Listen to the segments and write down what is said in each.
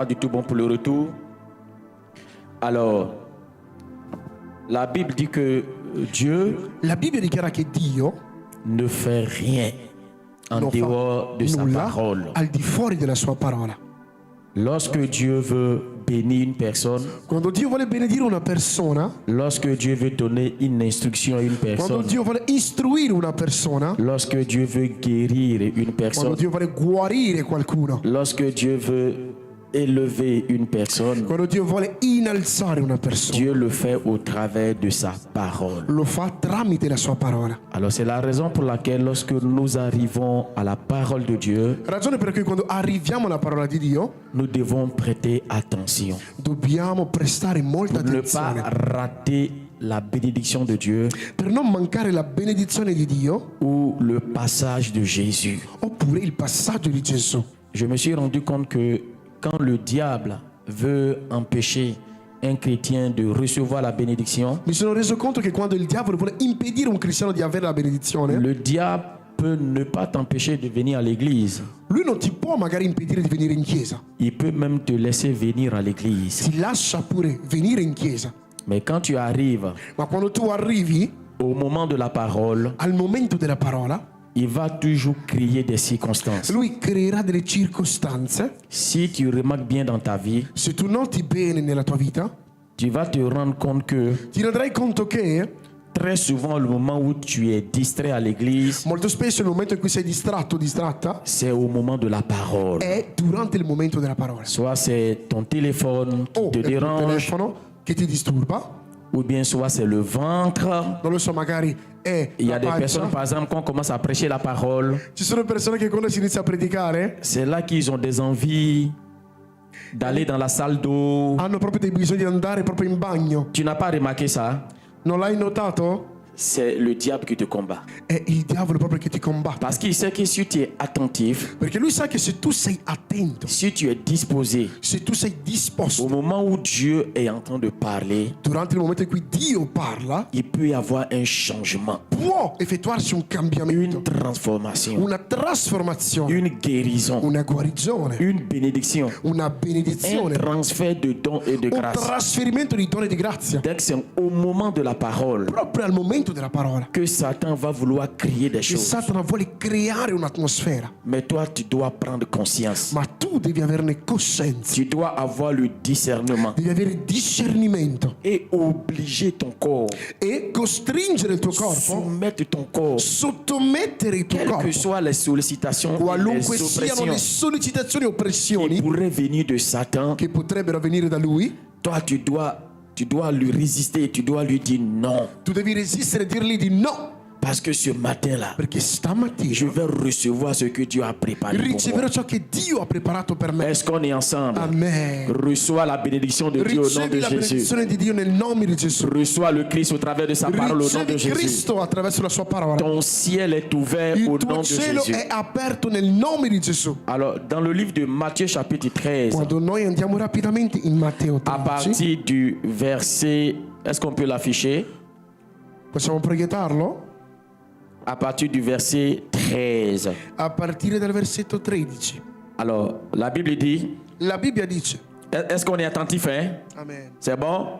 Pas du tout bon pour le retour. Alors, la Bible dit que Dieu La Bibbia dichiara che Dio ne fait rien en non dehors de fa sa nulla parole. al di fuori della sua parola. Lorsque Dieu veut bénir une personne, Quando Dio vuole benedire una persona, lorsque Dieu veut donner une instruction à une quando personne, Dio vuole istruire una persona, lorsque Dieu veut guérir une quando personne, Dio vuole guarire qualcuno, lorsque Dieu veut élever une personne, quando Dio vuole innalzare una persona, Dieu le fait au travers de sa parole. lo fa tramite la sua parola. Alors c'est la raison pour laquelle lorsque nous arrivons à la parole de Dieu, Ragione per cui quando arriviamo alla parola di Dio nous devons prêter attention. dobbiamo prestare molta Pour ne pas attenzione rater la bénédiction de Dieu per non mancare la benedizione di Dio ou le passage de Jésus. oppure il passaggio di Gesù. Je me suis rendu compte que quand le diable veut empêcher un chrétien de recevoir la bénédiction, Mi sono reso conto che quando il diavolo vuole impedire a un cristiano di avere la benedizione, le diable peut ne pas t'empêcher de venir à l'église. lui non ti può magari impedire di venire in chiesa, Il peut même te laisser venir à l'église. ti lascia pure venire in chiesa, Mais quand tu arrives ma quando tu arrivi au moment de la parole, al momento della parola, il va toujours créer des circonstances. lui creerà delle circostanze. Si tu remarques bien dans ta vie, Se tu noti bene nella tua vita, tu vas te rendre compte que ti renderai conto che très souvent, le moment où tu es distrait à l'église, molto spesso il momento in cui sei distratto o distratta c'est au moment de la parole. è durante il momento della parola. Soit c'est ton téléphone qui O te è il tuo dérange, telefono che ti disturba, ou bien soit c'est le ventre. non lo so, magari è Il y a la des personnes, pancia. par exemple, quand on commence à prêcher la parole, Ci sono persone che quando si inizia a predicare c'est là qu'ils ont des envies d'aller dans la salle d'eau. hanno proprio dei bisogni di andare proprio in bagno. Tu n'as pas remarqué ça? Non l'hai notato? C'est le diable qui te combat. È il diavolo proprio che ti combatte. Parce qu'il sait que si tu es attentif, Perché lui sa che se tu sei attento, si tu es disposé, se tu sei au disposto, moment où Dieu est en train de parler, durante il momento in cui Dio parla, il peut y avoir un changement, può effettuarsi un cambiamento, une transformation, una trasformazione, une guérison, una guarigione, une bénédiction, una un benedizione, transfert de dons et de un grâce. trasferimento di dono e di grazia. Donc c'est au moment de la parole Proprio al momento della parola que Satan va vouloir créer des che choses. Satana vuole creare un'atmosfera, Mais toi, tu dois prendre conscience. ma tu devi averne coscienza, Tu dois avoir le discernement devi avere discernimento et obliger ton corps, e costringere il tuo corpo, soumettre ton corps, sottomettere il tuo quelles que corpo, soient les sollicitations, et qualunque les siano le oppressions sollecitazioni e qui oppressioni pourraient venir de Satan. che potrebbero venire da lui. Toi, tu dois lui résister, tu dois lui dire non. Tu devi resistere e dirgli di no, Parce que ce matin-là, perché je stamattina vais recevoir ce que Dieu a préparé pour riceverò moi. ciò che Dio ha preparato per me. Est-ce qu'on est ensemble? Amen. Reçois la bénédiction de Dieu au nom Ricevi de la Jésus. benedizione di Dio nel nome di Gesù. Reçois le Christ au travers de sa parole au nom de Ricevi Jésus. Cristo attraverso la sua parola. Ton ciel est ouvert au Il nom tuo de cielo Jésus. è aperto nel nome di Gesù. Alors, dans le livre de Matthieu chapitre 13, Quando noi andiamo rapidamente in Matteo à 13, partir du verset, est-ce qu'on peut l'afficher? possiamo proiettarlo? À partir du verset 13. A partire dal versetto 13. Alors, la Bible dit, La Bibbia dice, est-ce qu'on est attentif, hein? Amen. C'est bon?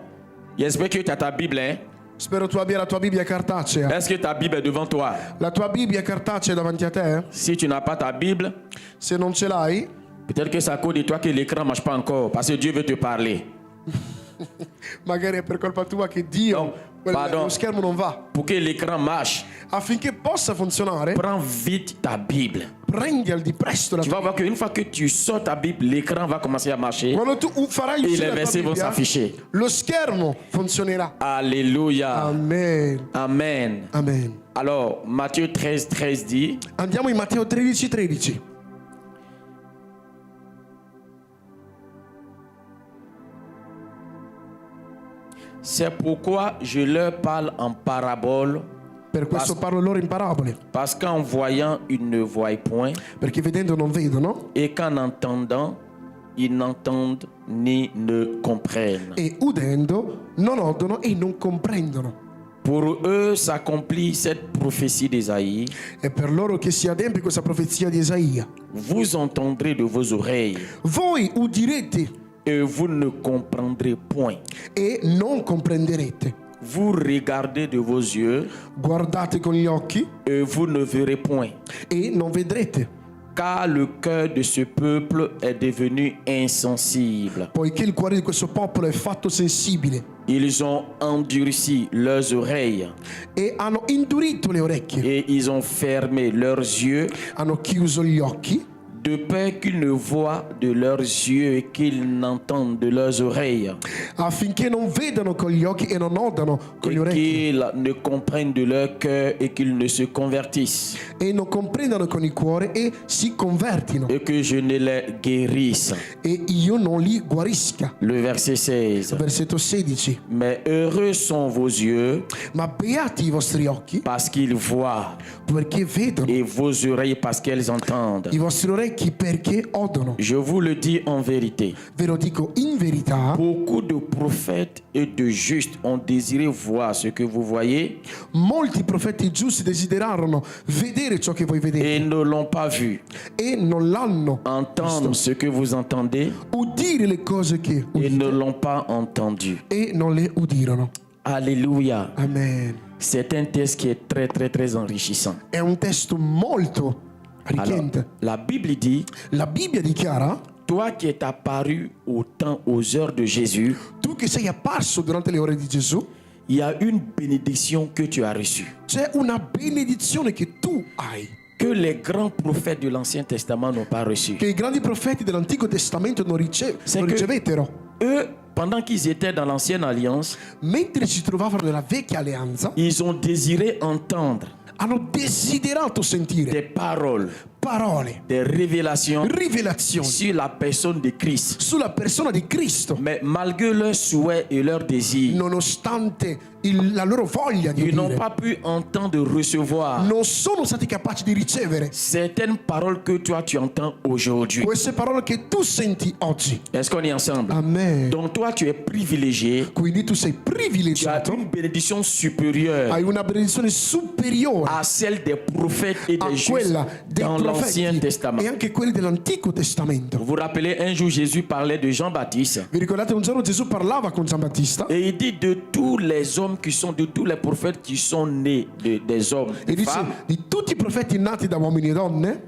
J'espère que tu as ta Bible, hein? Spero tu abbia la tua Bibbia cartacea. Est-ce que ta Bible est devant toi? La tua Bibbia cartacea è davanti a te? Si tu n'as pas ta Bible, Se non ce l'hai, peut-être que c'est à cause de toi que l'écran ne marche pas encore, parce que Dieu veut te parler. magari è per colpa tua che Dio, No, pardon. lo schermo non va. Pour que l'écran marche, Affinché possa funzionare, prends vite ta Bible. prendi al di presto la Tu tua vas voir qu'une fois que tu sors ta Bible, l'écran va commencer à marcher. Quando tu farai Et uscire les la tua versets vont Bibbia, s'afficher. lo schermo funzionerà. Alléluia. Amen. Amen. Amen. Alors, Matthieu 13, 13 dit, Andiamo in Matteo 13, 13. c'est pourquoi je leur parle en parabole, Per questo parlo loro in parabole, parce qu'en voyant, ils ne voient point, perché vedendo non vedono et qu'en entendant, ils n'entendent ni ne comprennent. e udendo non odono e non comprendono. Pour eux s'accomplit cette prophétie d'Ésaïe. È per loro che si adempie questa profezia di Isaia. Vous entendrez de vos oreilles Voi udirete et vous ne comprendrez point. e non comprenderete. Vous regardez de vos yeux Guardate con gli occhi et vous ne verrez point. e non vedrete, Car le cœur de ce peuple est devenu insensible. poiché il cuore di questo popolo è fatto sensibile Ils ont endurci leurs oreilles e hanno indurito le orecchie, et ils ont fermé leurs yeux hanno chiuso gli occhi, de peur qu'ils ne voient de leurs yeux et qu'ils n'entendent de leurs oreilles affinché non vedano con gli occhi e non odano con et gli orecchi qu'ils ne comprennent de leur cœur et qu'ils ne se convertissent e non comprendano con il cuore e si convertino et que je ne les guérisse. e io non li guarisca. Le verset 16. Versetto 16. Mais heureux sont vos yeux Ma beati i vostri occhi parce qu'ils voient perché vedono, et vos oreilles parce qu'elles entendent. i vostri orecchi perché odono. Je vous le dis en vérité. Ve lo dico in verità, Beaucoup de prophètes et de justes ont désiré voir ce que vous voyez molti profeti giusti desiderarono vedere ciò che voi vedete et ne l'ont pas vu. e non l'hanno Entendre ce que vous entendez udire le cose che et ne udite l'ont pas entendu. e non le udirono. Alléluia. Amen. C'est un texte qui est très très très enrichissant. È un testo molto Alors, arricchente. la Bible dit, La Bibbia dichiara: toi qui es apparu au temps, aux heures de Jésus, tu che sei apparso durante le ore di Gesù, il y a une bénédiction que tu as reçue. c'è una benedizione che tu hai, Que les grands prophètes de l'Ancien Testament n'ont pas reçue. che i grandi profeti dell'Antico Testamento non C'est que- ricevettero. Eux, pendant qu'ils étaient dans l'Ancienne Alliance, Mentre si trovavano nella vecchia alleanza, ils ont désiré entendre hanno desiderato sentire des paroles, parole, des révélations rivelazioni sur la personne de Christ. sulla persona di Cristo, Mais malgré leurs souhaits et leurs désirs, nonostante la loro voglia di ils n'ont udire, pas pu entendre et recevoir non sono stati capaci di ricevere certaines paroles que toi tu entends aujourd'hui. queste parole che tu senti oggi. Est-ce qu'on est ensemble? Amen. Donc toi tu es privilégié, Quindi tu sei tu as privilegiato, une bénédiction supérieure hai una benedizione superiore à celle des prophètes et a des justes quella dei dans l'Ancien profeti Testament. e anche quelli dell'Antico Testamento. Vous vous rappelez, un jour Jésus parlait de Jean-Baptiste Vi ricordate un giorno Gesù parlava con Giambattista et il dit de tous les hommes qui sont, de tous les prophètes qui sont nés des hommes, e des dice femmes, di tutti i profeti nati da uomini e donne,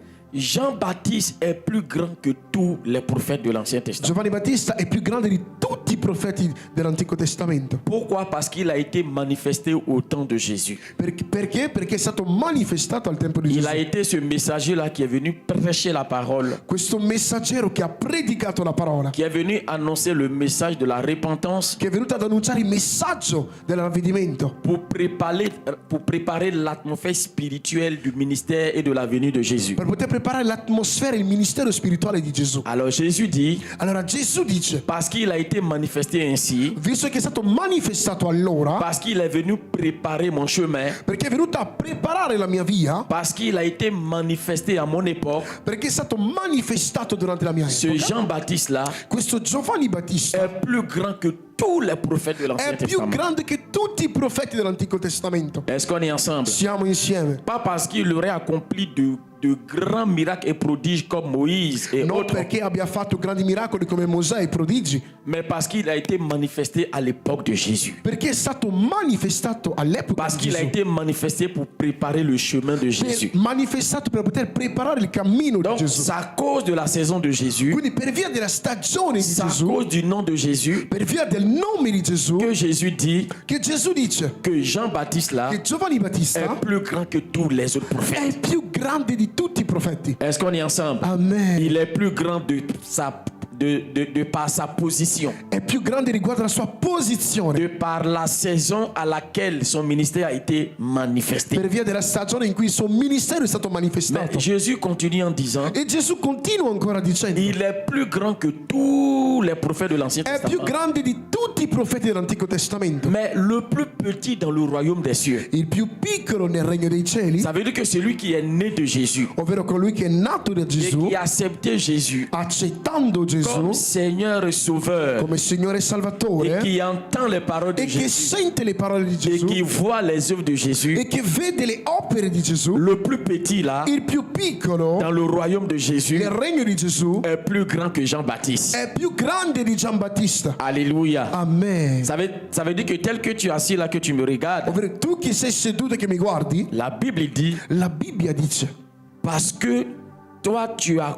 Jean-Baptiste est plus grand que tous les prophètes de l'Ancien Testament. Giovanni Battista è più grande di tutti i profeti dell'Antico Testamento. Pourquoi? Parce qu'il a été manifesté au temps de Jésus. Perché? Perché è stato manifestato al tempo di Il Gesù. a été ce messager-là qui est venu prêcher la parole, Questo messaggero che ha predicato la parola, qui est venu annoncer le message de la repentance che è venuto ad annunciare il messaggio dell'ravvedimento pour préparer l'atmosphère spirituelle du ministère et de la venue de Jésus. per poter preparare l'atmosfera e il ministero spirituale di Gesù. Alors Jésus dit, Allora Gesù dice, parce qu'il a été manifesté ainsi, visto che è stato manifestato allora, parce qu'il est venu préparer mon chemin, perché è venuto a preparare la mia via, parce qu'il a été manifesté à mon époque, perché è stato manifestato durante la mia ce epoca, Jean-Baptiste-là questo Giovanni Battista est plus grand que tous les prophètes de l'Ancien è più Testament. grande che tutti i profeti dell'Antico Testamento. Est-ce qu'on est ensemble? Siamo insieme. Pas parce qu'il aurait accompli de grands miracles et prodiges comme Moïse et Non autres, perché abbia fatto grandi miracoli come Mosè e prodigi, mais parce qu'il a été manifesté à l'époque de Jésus. perché è stato manifestato all'epoca Parce di qu'il a Gesù. été manifesté pour préparer le chemin de Jésus. Manifestato per poter preparare il cammino di Donc, Gesù. c'est à cause de la saison de Jésus, Quindi per via della stagione di c'est à Gesù, cause du nom de Jésus per via del nome di Gesù, que Jésus dit che Gesù dice que Jean-Baptiste là che Giovanni est Battista plus grand que tous les autres è prophètes. più grande di tutti i profeti. Est-ce qu'on est ensemble? Amen. Il est plus grand de par sa position, È più grande riguardo alla sua posizione, de par la saison à laquelle son ministère a été manifesté. per via della stagione in cui il suo ministero è stato Mais manifestato. Jésus continue en disant, E Gesù continua ancora dicendo, il est plus grand que tous les prophètes de l'Ancien è più Testament, grande di tutti i profeti dell'Antico Testamento, mais le plus petit dans le royaume des cieux. il più piccolo nel regno dei cieli, Ça veut dire que celui qui est né de Jésus ovvero colui che è nato da et Gesù, qui a accepté Jésus accettando Gesù Gesù Seigneur et Sauveur, come Signore e et Salvatore qui entend les paroles de e che Jésus, sente le parole di et Gesù qui voit les œuvres de Jésus, e che vede le opere di Gesù, le plus petit là, il più piccolo dans le royaume de Jésus, nel regno di Gesù est plus grand que Jean-Baptiste. è più grande di Giambattista. Alléluia. Amen. Ça veut dire que tel que tu es assis là, que tu me regardes, Ovvero tu che sei seduto e che mi guardi, la Bible dit, la Bibbia dice parce que toi tu as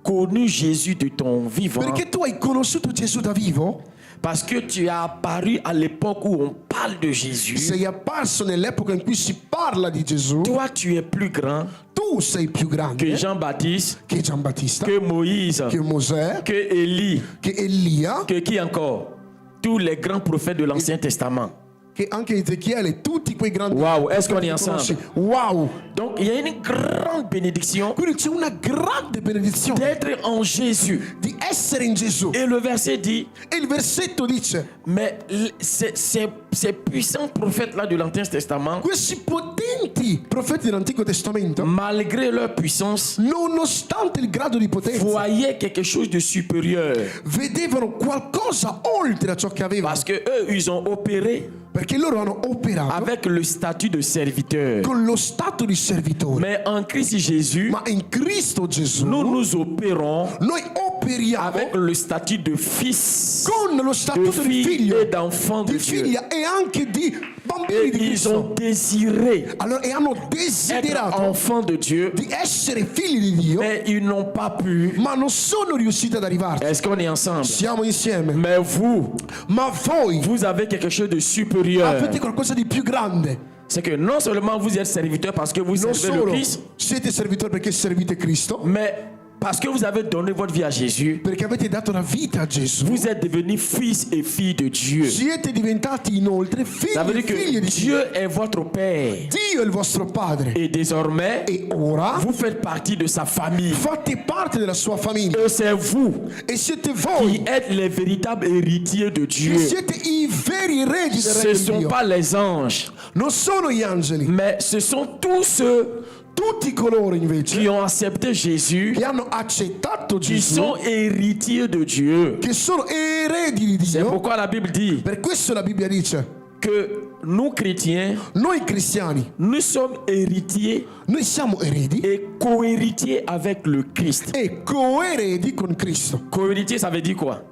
connu Jésus de ton vivant, perché tu hai conosciuto Gesù da vivo, parce que tu es apparu à l'époque où on parle de Jésus, sei apparso nell'epoca in cui si parla di Gesù, toi tu es plus grand tu sei più que grande Jean-Baptiste, che Giambattista, que Moïse, che Mosè, que Élie, che Elia, que qui encore? Tous les grands prophètes de l'Ancien Testament. che anche Ezechiele, tutti quei grandi. Wow, est-ce qu'on est che conosci. ensemble? Wow! Donc il y a une grande bénédiction Quindi c'è una grande benedizione d'être en Jésus. di essere in Gesù. Et le verset dit, E il versetto dice: mais ces puissants prophètes-là de l'Ancien Testament, questi potenti profeti dell'Antico Testamento, malgré leur puissance, nonostante il grado di potenza, voyaient quelque chose de supérieur. vedevano qualcosa oltre a ciò che avevano, Parce que eux, ils ont opéré perché loro hanno operato avec le statut de serviteur. con lo stato di servitore. Mais en Christ Jésus, Ma in Cristo Gesù nous opérons noi operiamo avec le statut de fils, con lo de statuto di fille figlio, et d'enfant de di Dieu. figlia e anche di bambini Et di ils ont Cristo. désiré Allora, e hanno être desiderato enfants de Dieu, di essere figli di Dio, mais ils n'ont pas pu. ma non sono riusciti ad arrivarci. Est-ce qu'on est ensemble? Siamo insieme. Mais vous, Ma voi vous avez quelque chose de supérieur. avete qualcosa di più grande. C'est que non seulement vous êtes serviteur parce que vous Non servez le solo Christ, siete servitori perché servite Cristo, mais parce que vous avez donné votre vie à Jésus, perché avete dato la vita a Gesù. vous êtes devenus fils et filles de Dieu. Siete diventati inoltre Ça veut figli dire e figlie que di Dio. Dieu est votre Père. Dio è il vostro Padre. Et désormais, E ora vous faites partie de sa famille. fate parte della sua famiglia. Et c'est vous E siete qui voi êtes les véritables héritiers de Dieu. che siete i veri eredi del Ce regno ne di sont Dio. pas les anges, Non sono gli angeli, mais ce sont tous ceux tutti coloro invece qui ont accepté Jésus, che hanno accettato qui Gesù, sont héritiers de Dieu. che sono eredi di C'est Dio. pourquoi la Bible dit Per questo la Bibbia dice: que nous chrétiens, noi cristiani, nous sommes héritiers noi siamo eredi et co-héritiers avec le Christ. e coeredi con Cristo. Co-héritier, ça veut dire quoi?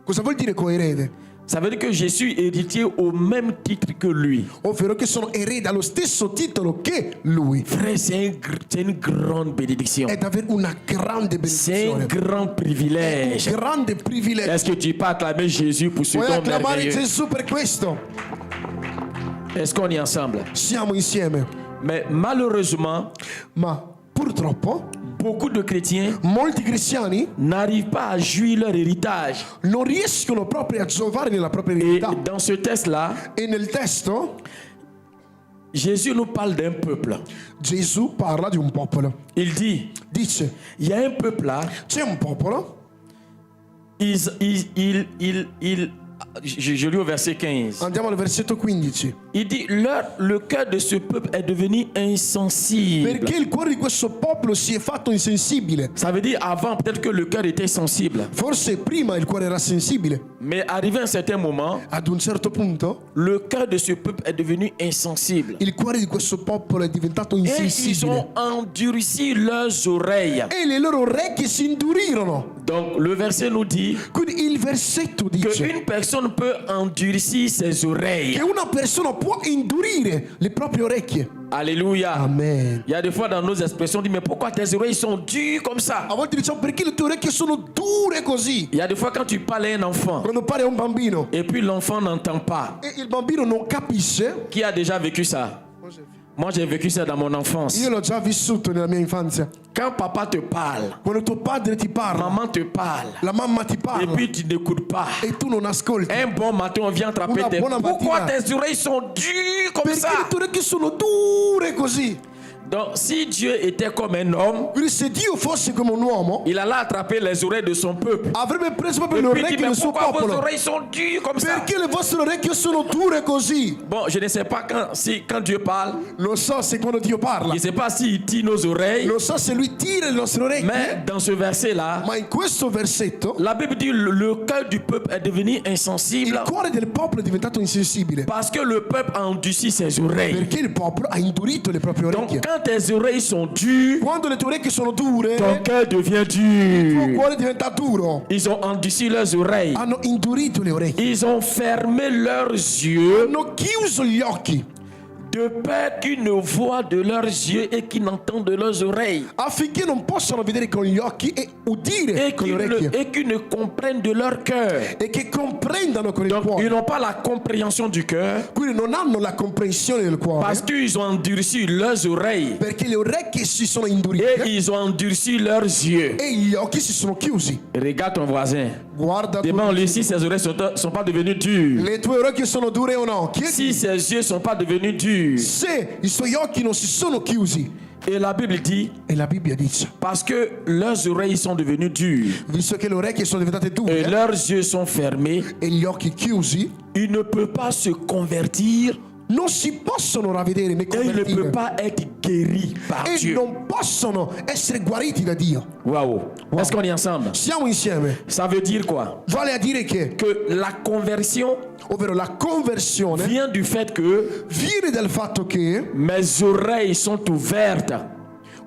Cosa vuol dire coerede? Ça veut dire que je suis héritier au même titre que lui. Ovvero che sono erede allo stesso titolo che lui. Frère, c'est une grande bénédiction. È davvero una grande C'est un benedizione, grand un privilège. grande privilegio. Est-ce que tu peux acclamer Jésus pour ce Puoi don acclamare merveilleux? Gesù per questo. Est-ce qu'on est ensemble? Siamo insieme. Mais malheureusement, Ma purtroppo beaucoup de chrétiens molti cristiani n'arrivent pas à jouir leur héritage. non riescono proprio a giovare nella propria Et eredità. dans ce texte-là, E nel testo Jésus nous parle d'un peuple. Gesù parla di un popolo. Il dit, Dice: il y a un peuple là, c'è un popolo, je lis au verset 15. andiamo al versetto 15. Il dit, le cœur de ce peuple est devenu insensible. Perché il cuore di questo popolo si è fatto insensibile. Ça veut dire avant peut-être que le cœur était sensible. Forse prima il cuore era sensibile, Mais arrivé à un certain moment, ad un certo punto le cœur de ce peuple est devenu insensible. il cuore di questo popolo è diventato Et ils insensibile ont endurci leurs oreilles. e le loro orecchie si indurirono. Donc le verset nous dit Quindi il versetto dice qu'une personne peut endurcir ses oreilles. che una persona può indurire le proprie orecchie. Alléluia. Amen. Il y a des fois dans nos expressions, on dit mais pourquoi tes oreilles sont dures comme ça? A volte diciamo: perché le tue orecchie sono dure così? Il y a des fois quand tu parles à un enfant Quando parli a un bambino et puis l'enfant n'entend pas. e il bambino non capisce. Qui a déjà vécu ça? Moi j'ai vécu ça dans mon enfance. Io l'ho già vissuto nella mia infanzia. Quand papa te parle, Quando tuo padre ti parla, maman te parle la mamma ti et parla puis tu n'écoutes pas. e tu non ascolti. Un bon matin on vient attraper Una tes... buona Pourquoi mattina. tes oreilles sont dures comme Perché ça? le tue orecchie sono dure così? Donc, si Dieu était comme un homme, Quindi se Dio fosse come un uomo, il allait attraper les oreilles de son peuple. avrebbe preso proprio Et le puis il orecchie dit, mais del suo pourquoi vos popolo. oreilles sont dures comme ça? Perché le vostre orecchie sono dure così? Bon, je ne sais pas quand Dieu parle, Non so se quando Dio parla, je ne sais pas s'il tire nos oreilles, non so se lui tira le nostre orecchie, mais dans ce verset-là, ma in questo versetto la Bible dit le cœur du peuple est devenu insensible il cuore del popolo è diventato insensibile. parce que le peuple a endurci ses oreilles. Perché il popolo ha indurito le proprie Donc, orecchie. quand tes oreilles sont dures, Quando le tue orecchie sono dure, ton cœur devient il tuo dur. cuore diventa duro. Ils ont endurci leurs oreilles. Hanno indurito le orecchie. Ils ont fermé leurs yeux Hanno chiuso gli occhi de peur qu'ils ne voient de leurs yeux et qu'ils n'entendent de leurs oreilles. affinché non possano vedere con gli occhi e udire Et con le qu'ils orecchie ne, et qu'ils ne comprennent de leur cœur. e che comprendano con il Donc, ils cuore. n'ont pas la compréhension du cœur Quindi non hanno la comprensione del cuore parce qu'ils ont endurci leurs oreilles perché le orecchie si sono et indurite ils ont endurci leurs yeux. e gli occhi si sono chiusi. Regarde ton voisin. Guarda tu. Demande-lui si ses oreilles sont pas devenues dures. Le tue orecchie sono dure o no? Chiedi Si ses yeux sont pas devenus durs. se i suoi occhi non si sono chiusi. Et la Bible dit, E la Bibbia dice, parce que leurs oreilles sont devenues dures visto che le orecchie sono diventate et dure leurs yeux sont fermés, e gli occhi chiusi, ils ne peuvent pas se convertir non si possono ravvedere né et ils ne peuvent convertire pas être guéris par e Dieu. non possono essere guariti da Dio. Waouh. Est-ce qu'on est ensemble? Siamo insieme. Ça veut dire quoi? Vale a dire che, Que la conversion ovvero la conversione, vient du fait que viene dal fatto che, mes oreilles sont ouvertes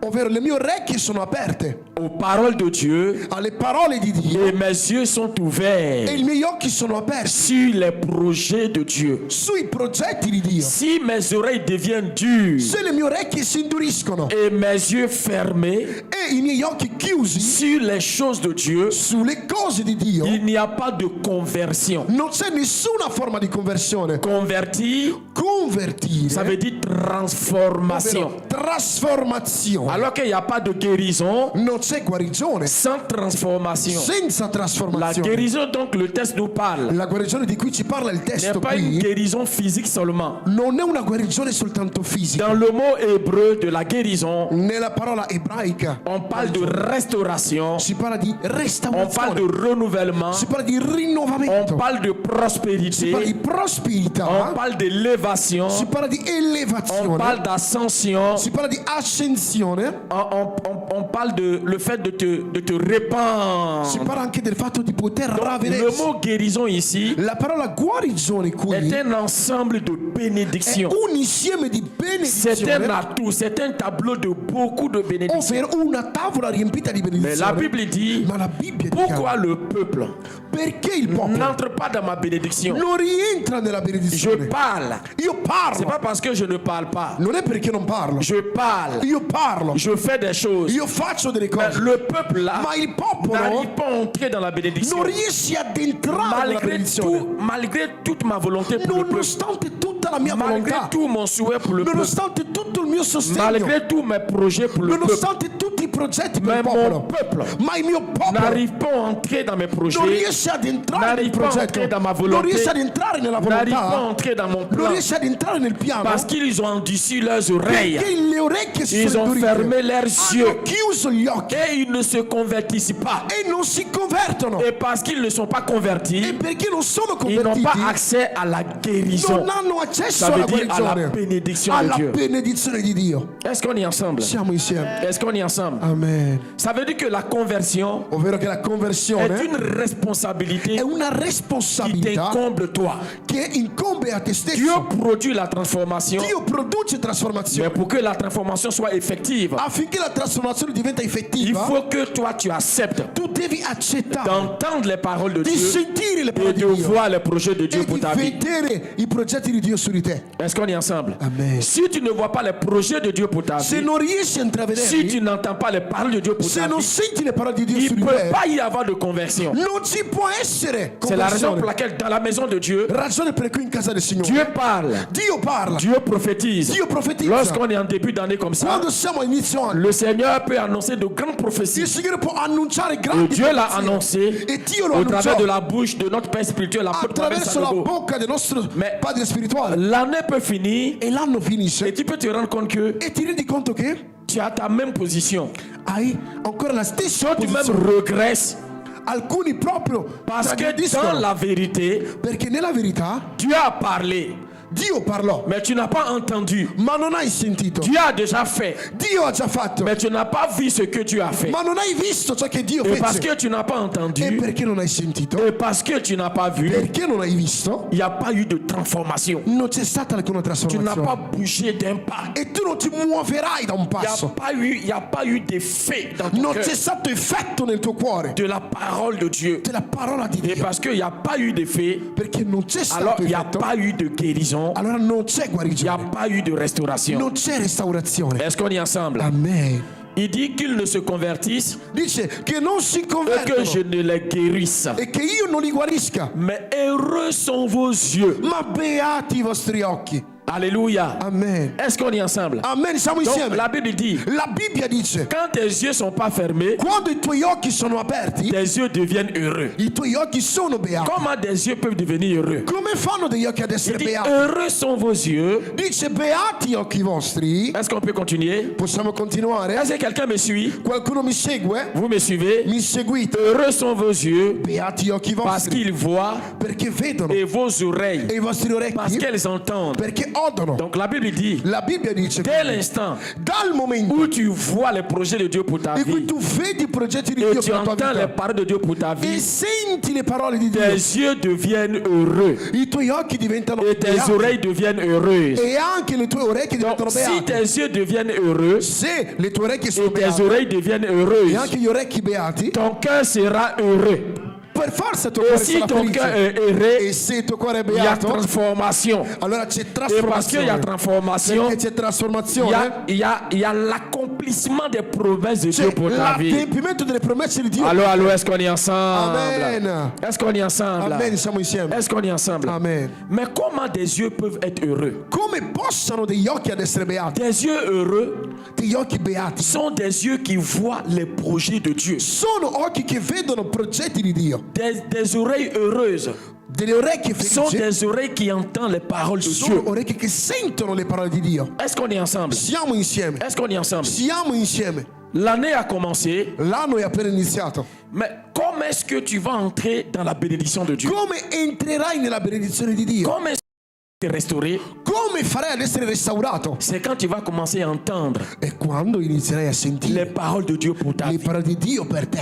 ovvero le mie orecchie sono aperte aux paroles de Dieu alle parole di Dio et mes yeux sont ouverts e i miei occhi sono aperti sur les projets de Dieu. sui progetti di Dio. Si mes oreilles deviennent dures Se le mie orecchie si induriscono et mes yeux fermés e i miei occhi chiusi sur les choses de Dieu, sulle cose di Dio, il n'y a pas de conversion. non c'è nessuna forma di conversione. Convertir, Convertire, ça veut dire transformation. ovvero trasformazione. Alors qu'il n'y a pas de guérison Non c'è guarigione sans transformation. senza La trasformazione. guérison, donc, le texte nous parle, La guarigione di cui ci parla il n'est testo pas une qui guérison physique seulement. non è una guarigione soltanto fisica. Dans le mot hébreu de la guérison, Nella parola ebraica on parle de restauration, si parla di on parle de restaurazione, renouvellement, si parla di on rinnovamento, parle de si parla di prospérité, on prosperità, parle d'élévation, si parla di on elevazione, parle d'ascension, si parla di ascensione, on parle de le fait de te répandre. si parla anche del fatto di poter Donc, le ravvedersi. mot guérison ici La parola guarigione qui est un ensemble de è bénédictions. un insieme di C'est un benedizione, atout, c'est un tableau de beaucoup de bénédictions. ovvero una tavola riempita di Mais la benedizione. Bible dit, Ma la Bibbia pourquoi dice le peuple perché il popolo n'entre pas dans ma bénédiction? non rientra nella Je benedizione. parle. Io C'est parlo, pas parce que je ne parle pas. non è perché non parlo. Je parle. Io parlo, Je fais des choses. io faccio delle Mais cose, le peuple là ma il popolo n'arrive pas à entrer dans la bénédiction. non riesce ad entrare nella benedizione. Malgré toute ma volonté pour le peuple, Nonostante tutta la mia malgré volontà, tout mon souhait pour le peuple, nonostante tutto il mio sostegno, malgré tous mes projets pour le peuple, nonostante tutti i progetti per mais il mon popolo, peuple ma il mio popolo n'arrive pas à entrer dans mes non projets, riesce ad entrare nel n'arrive pas à progetto, entrer dans ma non volonté, riesce ad entrare nella n'arrive pas à volontà, entrer dans mon non plan, riesce ad entrare nel piano, parce qu'ils ont endurci leurs oreilles, perché le orecchie si ils sono ont fermé indurite, leurs yeux hanno chiuso gli occhi et ils ne se convertissent pas. e non si convertono. Et parce qu'ils ne sont pas E convertis, perché non sono ils n'ont convertiti, pas accès à la guérison. non hanno accesso Ça veut alla dire à la guarigione, bénédiction de alla Dieu. benedizione di Dio. Est-ce qu'on est ensemble? Siamo insieme. Est-ce qu'on est ensemble? Amen. Ça veut dire que la conversion Ovvero che la est conversione une responsabilité è una qui responsabilità t'incombe toi. che incombe a te stesso. Dieu produit la transformation, Dio produce mais trasformazione. pour que la transformation soit effective, Affinché la trasformazione diventa il effettiva, faut que toi tu acceptes tu devi accettare d'entendre les paroles de di Dieu sentire le et parole de di Dio voir les projets de Dieu e pour di ta vie. vedere i progetti di Dio su di te. Est-ce qu'on est ensemble? Amen. Si tu ne vois pas les projets de Dieu pour ta Se vie, non riesci a si tu intravederli, n'entends pas recevoir les paroles de Dieu pour se ta non vie, senti le parole di Dio il su ne di peut te, pas y avoir de conversion. non ci può essere C'est la raison pour conversione. laquelle dans la maison de Dieu, Ragione per cui in casa del Signore Dieu parle, Dio parla, Dieu prophétise. Dio profetizza. Lorsqu'on est en début d'année comme ça, Quando siamo all'inizio anno, le Seigneur peut annoncer de grandes prophéties. il Signore può annunciare Et grandi Dieu l'a profezie. annoncé E Dio lo au travers de annunciò la bouche de notre Père spirituel, l'apôtre Pavel attraverso la Sanogo. bocca del nostro Mais- Padre spirituale. L'année peut finir E l'anno et finisce tu peux te rendre compte que e ti rendi conto che tu as ta même position. hai ancora la stessa Tu même posizione. regresses Alcuni proprio parce que dans tradiscono, la vérité, perché nella verità Dieu a parlé, Dio parlò, mais tu n'as pas entendu. ma non hai sentito. Dieu a déjà fait, Dio ha già fatto, mais tu n'as pas vu ce que Dieu a fait. ma non hai visto ciò che Dio Et parce fece. que tu n'as pas E entendu, perché non hai sentito? et parce que tu n'as pas vu, Perché non hai visto? il n'y a pas eu de transformation. Non c'è stata alcuna Tu n'as pas trasformazione. bougé d'un pas. E tu non ti muoverai da un Il passo. n'y a pas eu d'effet dans ton Non cœur c'è stato effetto nel tuo cuore de la parole de Dieu. della parola di Et Dio. parce qu'il n'y a pas eu d'effet, Perché non c'è alors stato il n'y a effetto, pas eu de guérison, allora non c'è il n'y a guarigione, pas eu de restauration. non c'è restaurazione. Est-ce qu'on est ensemble? Amen. Il dit qu'ils ne se convertissent Dice che non si et que je convertono ne les guérisse. e che io non li guarisca, Mais heureux sont vos yeux. ma beati i vostri occhi. Alléluia. Amen. Est-ce qu'on est ensemble? Amen, siamo Donc insieme. la Bible dit, La Bibbia dice, quand tes yeux sont pas fermés, quando i tuoi occhi sono aperti, tes yeux deviennent heureux. i tuoi occhi sono beati. Comment des yeux peuvent devenir heureux? Come fanno degli occhi ad Il essere dit, beati? heureux sont vos yeux. Dice beati gli occhi vostri. Est-ce qu'on peut continuer? Possiamo continuare? Est-ce que quelqu'un me suit? Qualcuno mi segue? Vous me suivez? Mi seguite? Heureux sont vos yeux Beati gli occhi parce vostri, qu'ils voient perché vedono, et vos oreilles e i vostri parce orecchi qu'elles entendent. perché odono. Donc la Bible dit, La Bibbia dice, dès l'instant dal momento où tu vois les projets de Dieu pour ta in cui vie tu vedi i progetti di et Dio tu per la tua entends les vita paroles de Dieu pour ta e vie, senti le parole di Dio, tes yeux deviennent heureux i tuoi occhi diventano et tes beati oreilles deviennent heureuses. e anche le tue orecchie Donc diventano si beate. tes yeux deviennent heureux Se le tue orecchie sono et tes beate oreilles deviennent e heureuses, anche gli orecchi beati, ton cœur sera heureux. per forza il tuo Et cuore si sarà ton cœur felice. est heureux, E se il tuo cuore è il y a beato, transformation. allora c'è Et parce qu'il y a trasformazione. transformation, Perché c'è trasformazione, il y a l'accomplissement des promesses de Dieu c'è pour ta vie. l'adempimento delle promesse di Dio. Allô, est-ce qu'on est ensemble? Amen. Est-ce qu'on est ensemble? Amen, siamo insieme. Est-ce qu'on est ensemble? Amen. Mais comment des yeux peuvent être heureux? Come possano degli occhi ad essere beati? Des yeux heureux Degli occhi beati sont des yeux qui voient les projets de Dieu. sono occhi che vedono progetti di Dio. Des oreilles heureuses Delle orecchie sont felici des oreilles qui entendent les paroles de sono Dieu. orecchie che sentono le parole di Dio. Est-ce qu'on est ensemble? Siamo insieme. Est-ce qu'on est ensemble? Siamo insieme. L'année a commencé, L'anno è appena iniziato. mais comment est-ce que tu vas entrer dans la bénédiction de Dieu? Come entrerai nella benedizione di Dio? Comment est-ce que tu es restauré? Come farai ad essere restaurato? C'est quand tu vas commencer à entendre E quando inizierai a les sentire paroles de Dieu pour ta le vie. parole di Dio per te.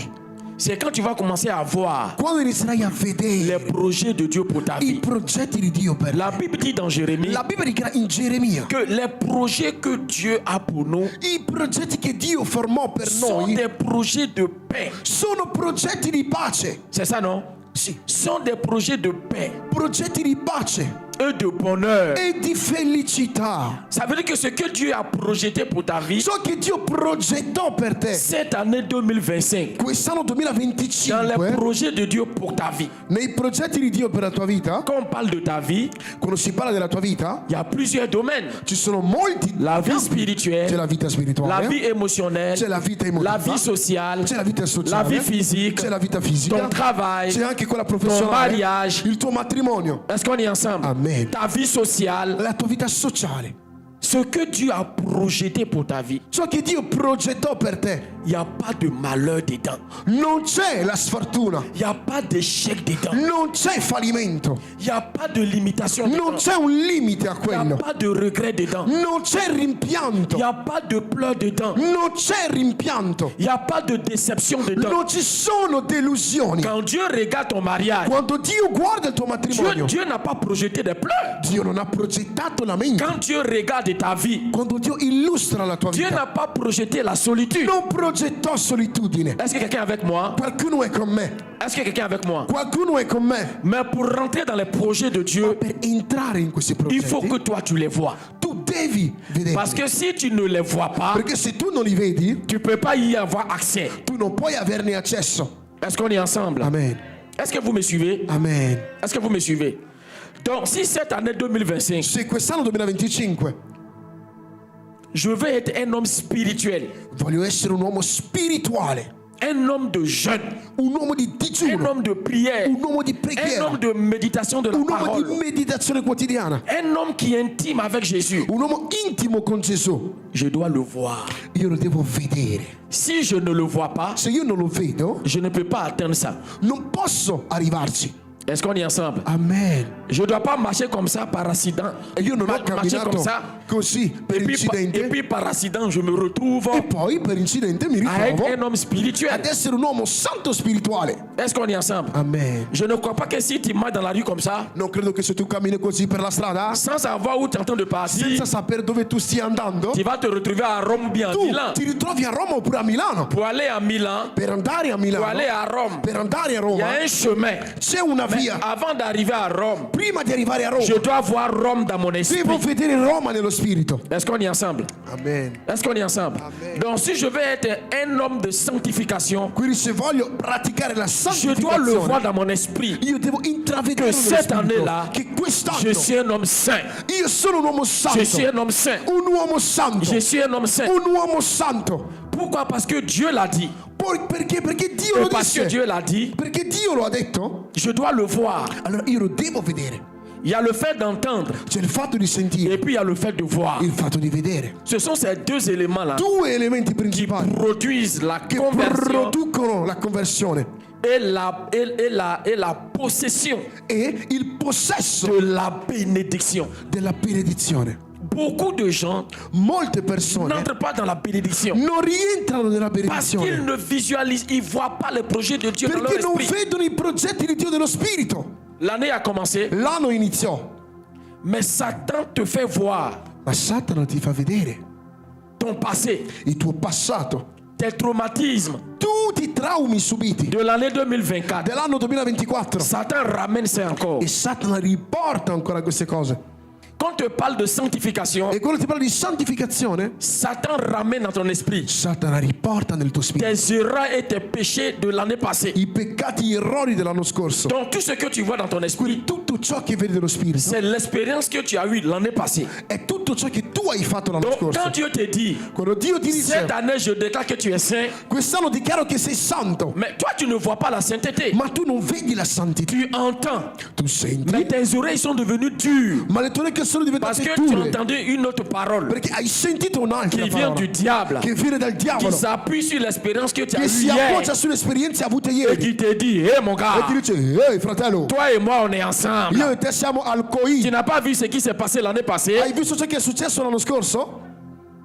C'est quand tu vas commencer à voir Quando inizierai a les vedere projets de Dieu pour ta i vie. progetti di Dio per La te. Bible dit dans Jérémie La Bibbia dichiara in Geremia, que les projets que Dieu a pour nous i progetti che Dio formò per sont noi des projets de paix. sono progetti di pace. C'est ça, non? Sì, Sont des projets de paix progetti di pace et de bonheur. e di felicità. Ça veut dire que ce que Dieu a projeté pour ta vie Ciò che Dio progettò per te cette année 2025, quest'anno dans les 2025, projets de Dieu pour ta vie. nei progetti di Dio per la tua vita, Quand on parle de ta vie, quando si parla della tua vita, il y a plusieurs domaines. ci sono molti La vie campi. spirituelle, C'è la vita la spirituale, vie émotionnelle, c'è la vita la emotiva, vie sociale, c'è la vita la sociale, vie physique, c'è la vita fisica, ton travail, c'è anche quella ton professionale, mariage. il tuo matrimonio, Est-ce qu'on est ensemble? Amen. Ta vie sociale, la tua vita sociale. ce que Dieu a projeté pour ta vie, Ciò che Dio progettò per te, il n'y a pas de malheur dedans. non c'è la sfortuna, Il n'y a pas d'échec dedans. non c'è fallimento, Il n'y a pas de limitation non dedans. c'è un limite a Il n'y a quello, pas de regret dedans. non c'è Il rimpianto, n'y a pas de pleurs dedans. non c'è rimpianto, Il n'y a pas de déception dedans. non ci sono delusioni. Quand Dieu regarde ton mariage, Quando Dio guarda il tuo matrimonio, Dieu n'a pas projeté des pleurs. Dio non ha progettato lamento. Quand Dieu regarde ta vie, Quando Dio illustra la tua Dieu vita, n'a pas projeté la solitude. non progettò solitudine. Est-ce que quelqu'un est avec moi? Qualcuno è con me, Est-ce que quelqu'un est avec moi? qualcuno è con me. Mais pour rentrer dans les projets de Dieu, Per entrare in questi il faut progetti, que toi tu les vois. tu devi vederli. Parce que si tu ne les vois pas, Perché se tu non li vedi, tu ne peux pas y avoir accès. tu non puoi averne accesso. Est-ce qu'on est ensemble? Amen. Est-ce que vous me suivez? Amen. Est-ce que vous me suivez? Donc, si cette année 2025, Se quest'anno 2025 je veux être un homme spirituel, voglio essere un uomo spirituale, un homme de jeûne, un uomo di un digiuno, homme de prière, un uomo di un preghiera, homme de méditation de la un uomo parole, di meditazione quotidiana, un homme qui est intime avec Jésus, un uomo intimo con Gesù, je dois le voir. io lo devo vedere. Si je ne le vois pas, Se io non lo vedo, je ne peux pas atteindre ça. non posso arrivarci. Est-ce qu'on est ensemble? Amen. Je ne dois pas marcher comme ça par accident. E io non ho Marcher camminato comme ça. così per Et incidente puis par accident, je me retrouve e poi per incidente mi à être ritrovo un homme spirituel. ad essere un uomo santo spirituale. Est-ce qu'on est ensemble? Amen. Je ne crois pas que si tu marches dans la rue comme ça, Non credo che se tu cammini così per la strada, sans savoir où tu es en train de partir, senza sapere dove tu stia andando, tu vas te retrouver à Rome ou bien à tu Milan. ti ritrovi a Roma oppure a Milano. Pour aller à Milan, Per andare a pour Milano, aller à Rome, per andare a il y a Roma, un chemin. c'è una Mais via. avant d'arriver à Rome, Prima di arrivare a Roma, je dois voir Rome dans mon esprit. devo vedere Roma nello spirito. Est-ce qu'on est ensemble? Amen. Est-ce qu'on est ensemble? Amen. Donc si je veux être un homme de sanctification, Quindi se voglio praticare la je dois le voir santificazione, dans mon esprit. io devo intravedere Que nello cette spirito année-là, che Je quest'anno suis un homme saint. io sono un uomo santo. Je suis un homme saint. Un uomo santo. Je suis un homme saint. Un uomo santo. Pourquoi? Parce que Dieu l'a dit. Perché? Perché Dio Et lo parce que disse. Dieu l'a dit, Perché Dio lo ha detto. je dois le voir. Allora io lo devo vedere. Il y a le fait d'entendre C'è il fatto di sentire, et puis il y a le fait de voir. il fatto di vedere. Ce sont ces deux éléments-là Due elementi qui principali produisent la che conversion producono la conversione et la possession e il possesso de la bénédiction. della benedizione. Beaucoup de gens Molte persone n'entrent pas dans la bénédiction non rientrano nella parce qu'ils benedizione ne visualisent, ils ne voient pas le projet de Dieu dans leur perché non esprit. vedono i progetti di Dio dello Spirito. L'année a commencé, L'anno iniziò, mais Satan te fait voir ma Satana ti fa vedere ton passé, il tuo passato, tes traumatismes tutti i traumi subiti de l'année 2024. dell'anno 2024 Satan ramène ça encore. e Satana riporta ancora queste cose. Quand on te parle de sanctification, E quando ti parla di santificazione, Satan ramène dans ton esprit Satana riporta nel tuo spirito tes erreurs et tes péchés de l'année passée. i peccati, gli errori dell'anno scorso. Donc tout ce que tu vois dans ton esprit, Tutto ciò che vedi dello spirito c'est l'expérience que tu as eue l'année passée. è tutto ciò che tu hai fatto l'anno Donc scorso. quand Dieu te dit, Quando Dio ti dice cette année je déclare que tu es saint, quest'anno dichiaro che sei santo, mais toi tu ne vois pas la sainteté. ma tu non vedi la santità. Tu entends, Tu senti, mais tes oreilles sont devenues dures ma le tue orecchie sono parce diventate que tu as dure entendu une autre parole perché hai sentito un'altra qui vient parola du diable, che viene dal qui diavolo, s'appuie sur l'expérience que tu as che eue si hier appoggia sulle esperienze avute et ieri qui te dit, hé mon e ti gars, dice: ehi fratello, toi et moi on est ensemble. io e te siamo al Tu COI. n'as pas vu ce qui s'est passé l'année passée? Hai visto ciò che è successo l'anno scorso?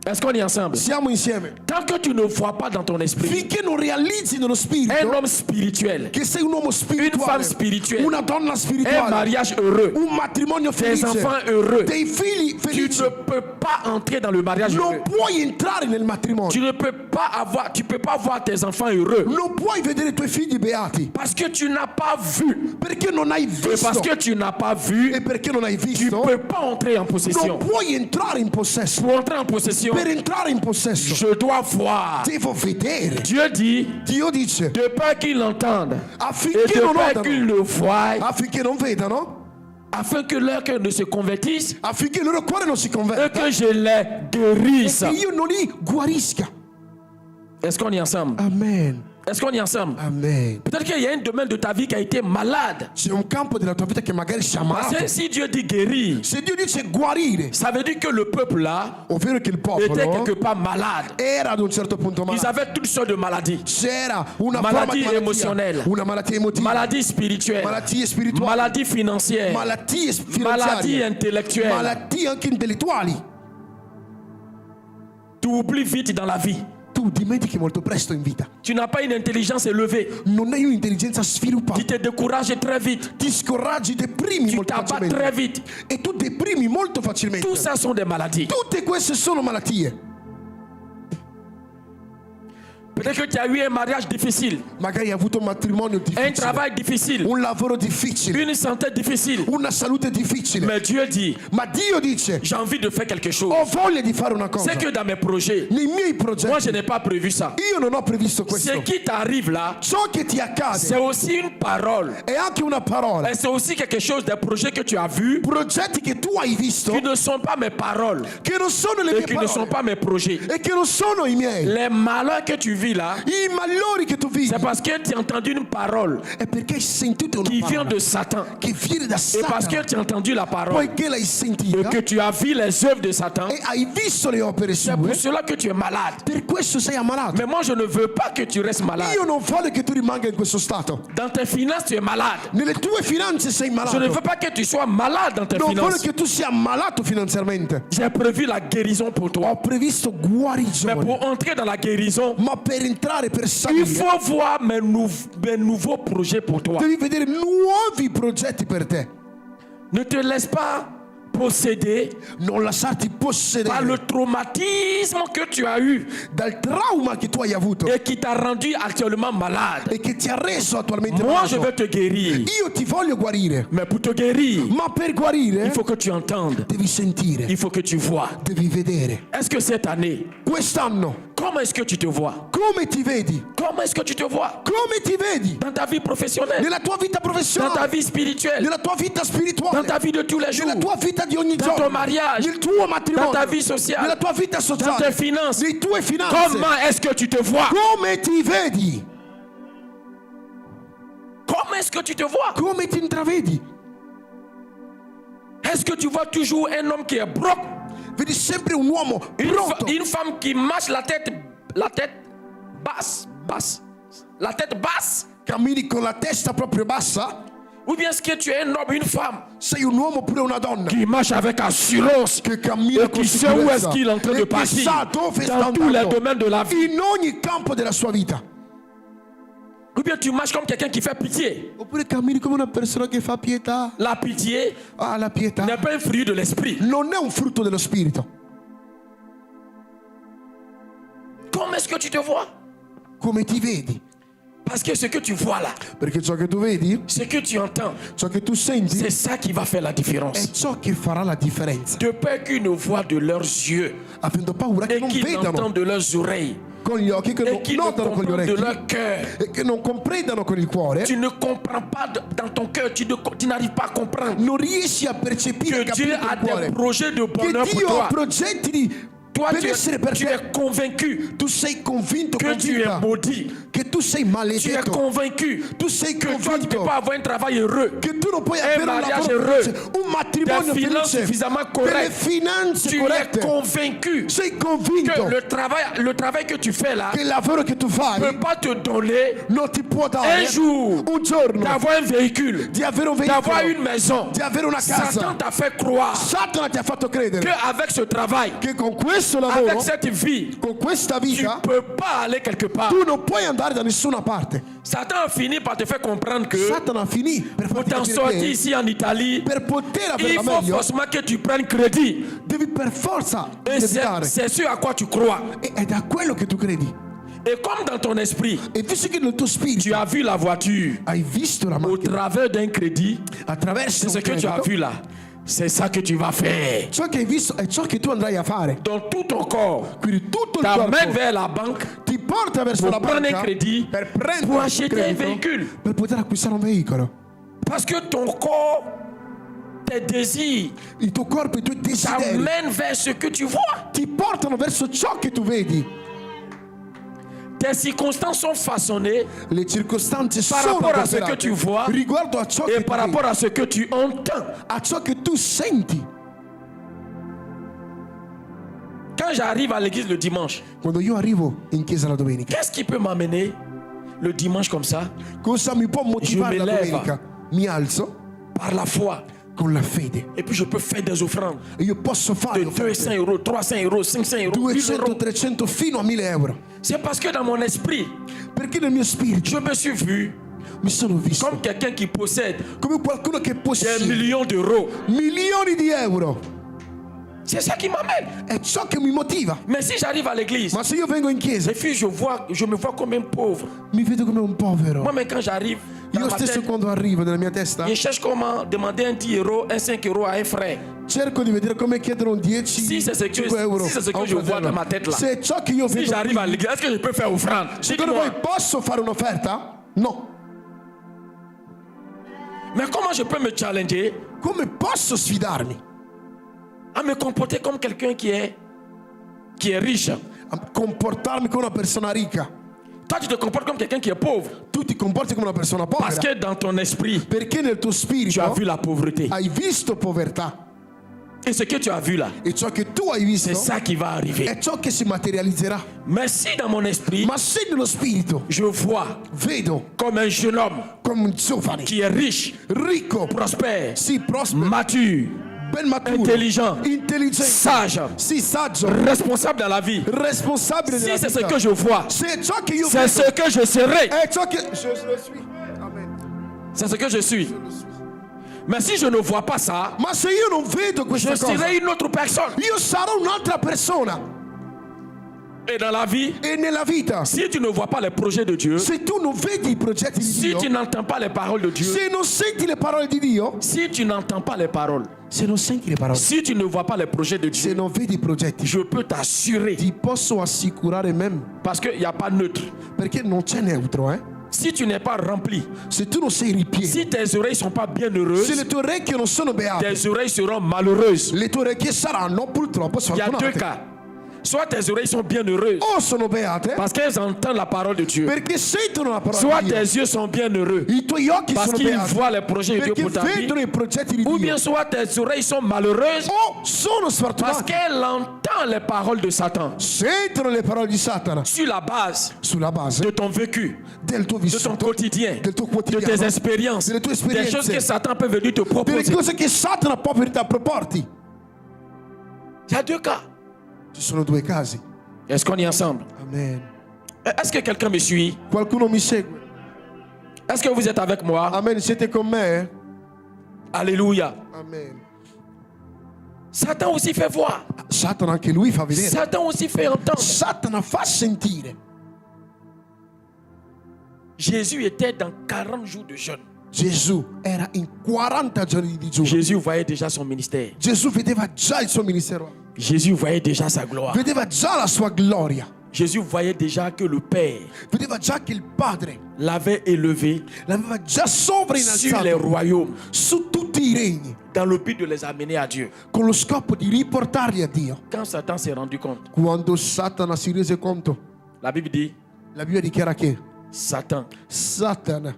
Est-ce qu'on est ensemble? Siamo insieme. Tant que tu ne vois pas dans ton esprit Finché non realizzi nello un spirito homme spirituel, che sei un uomo une spirituale, femme spirituelle, una donna un spirituale, mariage heureux, un matrimonio des felice, enfants heureux, dei figli tu felici, ne peux pas entrer dans le mariage non heureux. puoi entrare nel matrimonio, Tu ne peux pas voir tes enfants heureux non puoi vedere i tuoi figli beati parce que tu n'as pas vu. perché non hai Et visto, parce que tu n'as pas vu, e perché non hai tu ne visto peux pas entrer en non possession. puoi entrare in possesso. Pour entrer en possession, Per entrare in possesso je dois voir. devo vedere. Dieu dit, Dio dice de peur qu'ils l'entendent et affinché de non peur qu'ils odano, le voient, affinché non vedano, afin que leur cœur ne se convertisse affinché il loro cuore non si et converta que je les e guérisse. che io non li guarisca. Est-ce qu'on est ensemble? Amen. Est-ce qu'on est ensemble? Amen. Peut-être qu'il y a un domaine de ta vie qui a été malade. C'è un campo della tua vita che magari si è Parce que ammalato. si Dieu dit guérir, Se Dio dice guarire, ça veut dire que le peuple là ovvero che il était popolo quelque part malade. era ad un certo punto Ils malato. avaient toutes sortes de maladies. C'era una Maladie forma di malattia, emozionelle. una malattia emotiva, Maladies spirituelles, malattie spirituali, maladies financières, malattie maladies finanziarie, intellectuelles. malattie anche intellettuali. Tu oublies vite dans la vie. Tu dimentichi molto presto in vita. Tu n'as pas une intelligence élevée. Non hai un'intelligenza sviluppata. Tu te décourages très vite. Ti scoraggi, deprimi Tu molto t'abattes très facilmente. vite. E tu deprimi molto facilmente. Tout ça sont des maladies. Tutte queste sono malattie. Peut-être que tu as eu un mariage difficile, Magari hai avuto un matrimonio un difficile, travail difficile, un lavoro difficile, une santé difficile. una salute difficile. Mais Dieu dit, Ma Dio dice, j'ai envie de faire quelque chose. ho voglia di fare una cosa. C'est que dans mes projets, Nei miei moi je progetti n'ai pas prévu ça. io non ho previsto questo. Ce qui t'arrive là, Ciò che ti c'est accade aussi une parole. è anche una parola. Et c'est aussi quelque chose des projets que tu as vus Progetti che tu hai visto qui ne sont pas mes paroles che non sono le et mie qui ne sont parole pas mes projets. e che non sono i miei. Les malheurs que tu vis là, I malori che tu vivi c'est parce que tu as entendu une parole è perché hai sentito una qui vient parola de Satan. che viene da Et parce que Satana. tu as entendu la parole Poiché l'hai et sentita que tu as vu les œuvres de Satan, e hai visto le opere c'est pour sue, cela que tu es malade. per questo sei ammalato. Mais moi, je ne veux pas que tu restes malade. Io non voglio che tu rimanga in questo stato. Dans tes finances, tu es malade. Nelle tue finanze sei Je ne malato. veux pas que tu sois malade dans tes Non voglio finances. che tu sia ammalato finanziariamente. J'ai prévu la guérison pour toi. Ho previsto Mais guarigione. pour entrer dans la guérison, Ma per entrare, per il salire, faut voir mes nouveaux projets pour toi. devi vedere nuovi progetti per te. Ne te laisse pas posséder Non lasciarti par possedere le traumatisme que tu as eu dal trauma che tu hai avuto et qui t'a rendu actuellement malade. e che ti ha reso attualmente Moi, je malato. veux te guérir. Io ti voglio guarire, Mais pour te guérir, ma per guarire il faut que tu entendes. devi sentire, Il faut que tu vois. devi vedere. Est-ce que cette année, Quest'anno, comment est-ce que tu te vois? come ti vedi? Comment est-ce que tu te vois? Come ti vedi? Dans ta vie professionnelle, Nella tua vita dans ta professionale, vie spirituelle, nella tua vita dans spirituale, ta vie de tous les jours, nella tua vita di ogni dans ton giorno, mariage, nel tuo dans matrimonio, ta vie sociale, nella tua vita dans tes sociale, finances. nelle tue finanze. Comment est-ce que tu te vois? Come ti vedi? Comment est-ce que tu te vois? Come ti intravedi? Est-ce que tu vois toujours un homme qui est broc, Vedi sempre un uomo pronto, une femme qui marche la tête basse, la tête basse? cammini con la testa proprio bassa? Ou bien est-ce que tu es un homme, une femme Sei un uomo oppure una donna qui marche avec assurance che cammina et con qui sait où est-ce sicurezza qu'il est en train de e che partir sa dove sta dans tous les andando domaines de la vie? in ogni campo della sua vita? Ou bien tu marches comme quelqu'un qui fait pitié? Oppure cammini come una persona che fa pietà? La pitié Ah, la pietà n'est pas un fruit de l'esprit. non è un frutto dello spirito. Comment est-ce que tu te vois? Come ti vedi? Parce que ce que tu vois là, Perché ciò che tu vedi, ce que tu entends, ciò che tu senti c'est ça qui va faire la è différence. ciò che farà la differenza. De peur qu'ils ne voient de leurs yeux Avendo paura che et non qu'ils vedano n'entendent de leurs oreilles con gli occhi, che et non qu'ils ne notano con gli comprennent de orecchi leur cœur. e che non comprendano con il cuore, Tu ne comprends pas dans ton cœur, tu n'arrives pas à comprendre non riesci a percepire que e Dieu capire a con il cuore des projets de che bonheur pour Dio toi. ha progetti di Toi, per essere per tu te. es convaincu Tu sei convinto, que tu es convinta maudit. che tu sei Tu es maledetto, convaincu tu sei que toi, tu ne peux convinto pas avoir un travail heureux. che tu non puoi un avere un mariage lavoro heureux, felice, un matrimonio des finances felice, suffisamment delle correctes. finanze Tu es corrette. convaincu Sei que convinto le travail que tu fais là che il lavoro che tu ne fai peut pas te donner non ti può dare un jour un giorno d'avoir un véhicule, di avere un d'avoir veicolo, une maison. di avere una Satan casa. t'a fait croire Satana ti ha fatto credere qu'avec ce travail, che con questo lavoro, avec cette vie, con questa tu vita, ne peux pas aller quelque part. tu non puoi andare da nessuna parte. Satan a fini par te faire comprendre que Satana finì per pour farti t'en capire sortir che ici en Italie, per poter avere il la faut meglio forcément que tu prennes crédit. devi per forza Et debitare. c'est ce à quoi tu crois. Ed è a quello che tu credi. Et comme dans ton esprit, E visto che nel tuo tu spirito as vu la voiture hai visto la au macchina travers d'un crédit, attraverso c'est ce un que tu as credito, vu là. C'est ça que tu vas faire. ciò che hai visto è ciò che tu andrai a fare. Dans tout ton corps, Quindi tutto il t'amènes corpo vers la banque ti porta verso pour la prendre un banca crédit per prendere pour un acheter un credito, véhicule. per poter acquistare un veicolo. Parce que ton corps, tes désirs, Il tuo corpo, i tuoi desideri t'amènent vers ce que tu vois. ti portano verso ciò che tu vedi. Tes circonstances sont façonnées Le circostanze par sono rapport à ce que considerate tu vois riguardo a ciò et che tu par vedi, rapport à ce que tu entends. a ciò che tu senti. Quand j'arrive à l'église le dimanche, Quando io arrivo in chiesa la domenica, qu'est-ce qui peut m'amener le dimanche comme ça? cosa mi può motivare la me lève. domenica? Mi alzo Par la foi. con la fede Et puis je peux faire des offrandes e io posso fare de 200 offerte, euros, 300 euros, 500 euros, 1000 200, euros. 300 fino a 1000 euro. C'est parce que dans mon esprit, Perché nel mio spirito je me suis vu mi sono visto comme quelqu'un qui possède come qualcuno che des possiede millions d'euros. milioni di euro C'est ça qui m'amène. È ciò che mi motiva. Mais si j'arrive à l'église, Ma se io vengo in chiesa, et puis je me vois comme un pauvre. mi vedo come un povero. Moi, mais quand j'arrive, dans Io ma stesso tête, quando arrivo nella mia testa, je cherche comment demander un 10 euros, un 5 euros à un frère. cerco di vedere come chiedere un 10 Si c'est ce que, 5 euro si c'est ce a un que je vois fratello. dans ma tête là. Se è ciò che io Si vedo j'arrive à qui, l'église, est-ce que je peux faire offrande? secondo Dites-moi. voi posso fare un'offerta? No. Mais comment je peux me challenger Come posso sfidarmi à me comporter comme quelqu'un qui est riche? a comportarmi come una persona ricca? Toi, tu te comportes comme quelqu'un qui est pauvre. Tu ti comporti come una persona Parce povera que dans ton esprit, perché nel tuo tu as spirito vu la pauvreté. hai visto povertà Et ce que tu as vu là, e ciò che tu hai visto c'est ça qui va arriver. è ciò che si materializzerà. Mais si dans mon esprit, Ma se nello spirito je vois vedo comme un jeune homme come un giovane qui est riche, ricco, prospère, sì, prospero, mature, ben maturo, intelligent, intelligente, sage, sì, saggio, responsable dans la vie. responsabile Si della c'est ce vita. que je vois, Se è ciò che io c'est vedo ce que je serai. è ciò che je le suis. Amen. C'est ce que je suis. Mais si je ne vois pas ça, Ma se io non vedo questa je cosa, serai une autre personne. io sarò un'altra persona. Et dans la vie, E nella vita, si tu ne vois pas les projets de Dieu, se tu non vedi i progetti di si Dio, tu n'entends pas les paroles de Dieu, se non senti le parole di Dio, si tu n'entends pas les paroles, se non senti le parole, si tu ne vois pas les projets de se Dieu, non vedi i progetti, je peux t'assurer, ti posso assicurare même, parce qu'il n'y a pas neutre. perché non c'è neutro, Si tu n'es pas rempli, Se tu non sei ripieno, si tes oreilles ne sont pas bien se heureuses, le tue orecchie non sono beate, tes oreilles seront malheureuses. le tue orecchie saranno purtroppo Il y a deux sfortunate. cas. Soit tes oreilles sont bien heureuses O sono beate parce qu'elles entendent la parole de Dieu. perché sentono la parola Soit di Dio. tes yeux sont bien heureux I tuoi occhi parce sono qu'ils beati voient les projets de Dieu perché pour ta vie. vedono i progetti di Ou Dio. bien soit tes oreilles sont malheureuses O sono parce sfortunati, qu'elles entendent les paroles de Satan. sentono le parole di Satana Sur la base sulla base de ton vécu, del tuo de ton vissuto, quotidien, del tuo de quotidiano, tes expériences, delle tue des choses esperienze, que Satan peut venir te delle proposer. cose che Satana può venire a proporti. Il y a deux cas. Ci sono due casi. Est-ce qu'on est ensemble? Amen. Est-ce que quelqu'un me suit? Qualcuno mi segue? Est-ce que vous êtes avec moi? Amen. Siete con me? Alléluia. Amen. Satan aussi fait voir. Satana anche lui fa vedere. Satan aussi fait entendre. Satana fa sentire. Jésus était dans 40 jours de jeûne. Gesù era in 40 giorni di digiuno. Jésus voyait déjà son ministère. Gesù vedeva già il suo ministero. Jésus voyait déjà sa gloire. Vedeva già la sua gloria. Jésus voyait déjà que le Père Vedeva già che il Padre l'avait élevé l'aveva già sur les sovrainalzato royaumes su tutti i regni dans le but de les amener à Dieu. con lo scopo di riportarli a Dio. Quand Satan s'est rendu compte, Quando Satana si rese conto, la Bible dit, la Bibbia dichiara che Satan Satana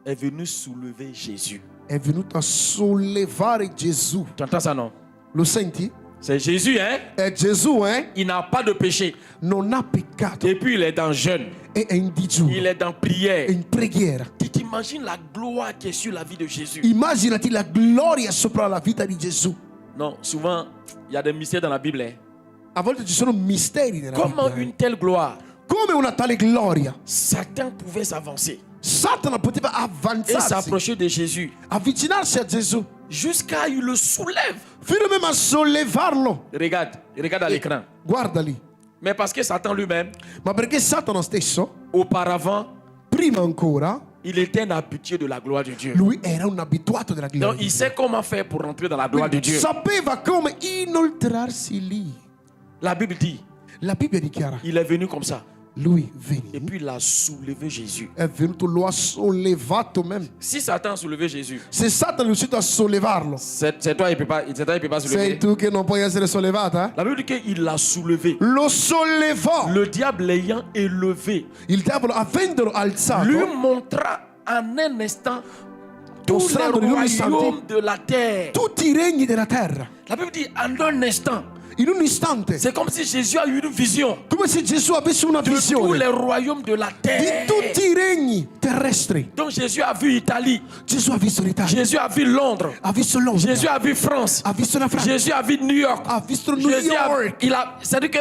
est venu soulever Jésus. è venuto a sollevare Gesù. Tu entends ça, non? Lo senti? C'est Jésus, hein? È Gesù, Il n'a pas de péché. non ha peccato Et puis il est dans jeûne. e è in digiuno, Il est dans è prière. in preghiera. Tu t'imagines la gloire qui est sur la vie de Jésus? Immaginati la gloria sopra la vita di Gesù. Non, souvent, il y a des mystères dans la Bible. Hein? A volte ci sono misteri nella Comment Bibbia. une telle gloire, Come una tale gloria, Satan pouvait s'avancer Satana poteva et avanzarsi, s'approcher de Jésus avvicinarsi a Gesù, jusqu'à il le soulève. fino même a sollevarlo. Regarde à l'écran. Guardali. Mais parce que Satan lui-même, Ma perché Satana stesso, auparavant, prima ancora, il était un habitué de la gloire de Dieu. lui era un abituato della gloria. Donc il sait comment faire pour rentrer dans la gloire de Dieu. Sapeva come inoltrarsi lì. La Bible dit, La Bibbia dichiara, il est venu comme ça. lui Et venne, puis il a soulevé Jésus. è venuto, lo ha sollevato même. Si Satan a soulevé Jésus, Se Satana è riuscito a sollevarlo, c'est toi, il ne peut pas sei soulever. tu che non puoi essere sollevata? La Bible dit qu'il l'a soulevé. Lo sollevò. Le diable l'ayant élevé, Il diavolo, avendolo alzato, lui montra en un instant tous les mostrandogli in un istante royaumes de la terre. tutti i regni della terra. La Bible dit en un instant, In un istante. C'est comme si Jésus a eu une vision Come se Gesù avesse una de tous visione les royaumes de la di terre. tutti i regni terrestri. Donc Jésus a vu Italie, Gesù ha visto l'Italia, Jésus a vu Londres, ha visto Londra, Jésus a vu France, ha visto la Francia, Jésus a vu New York, ha visto New Jésus York, c'est-à-dire que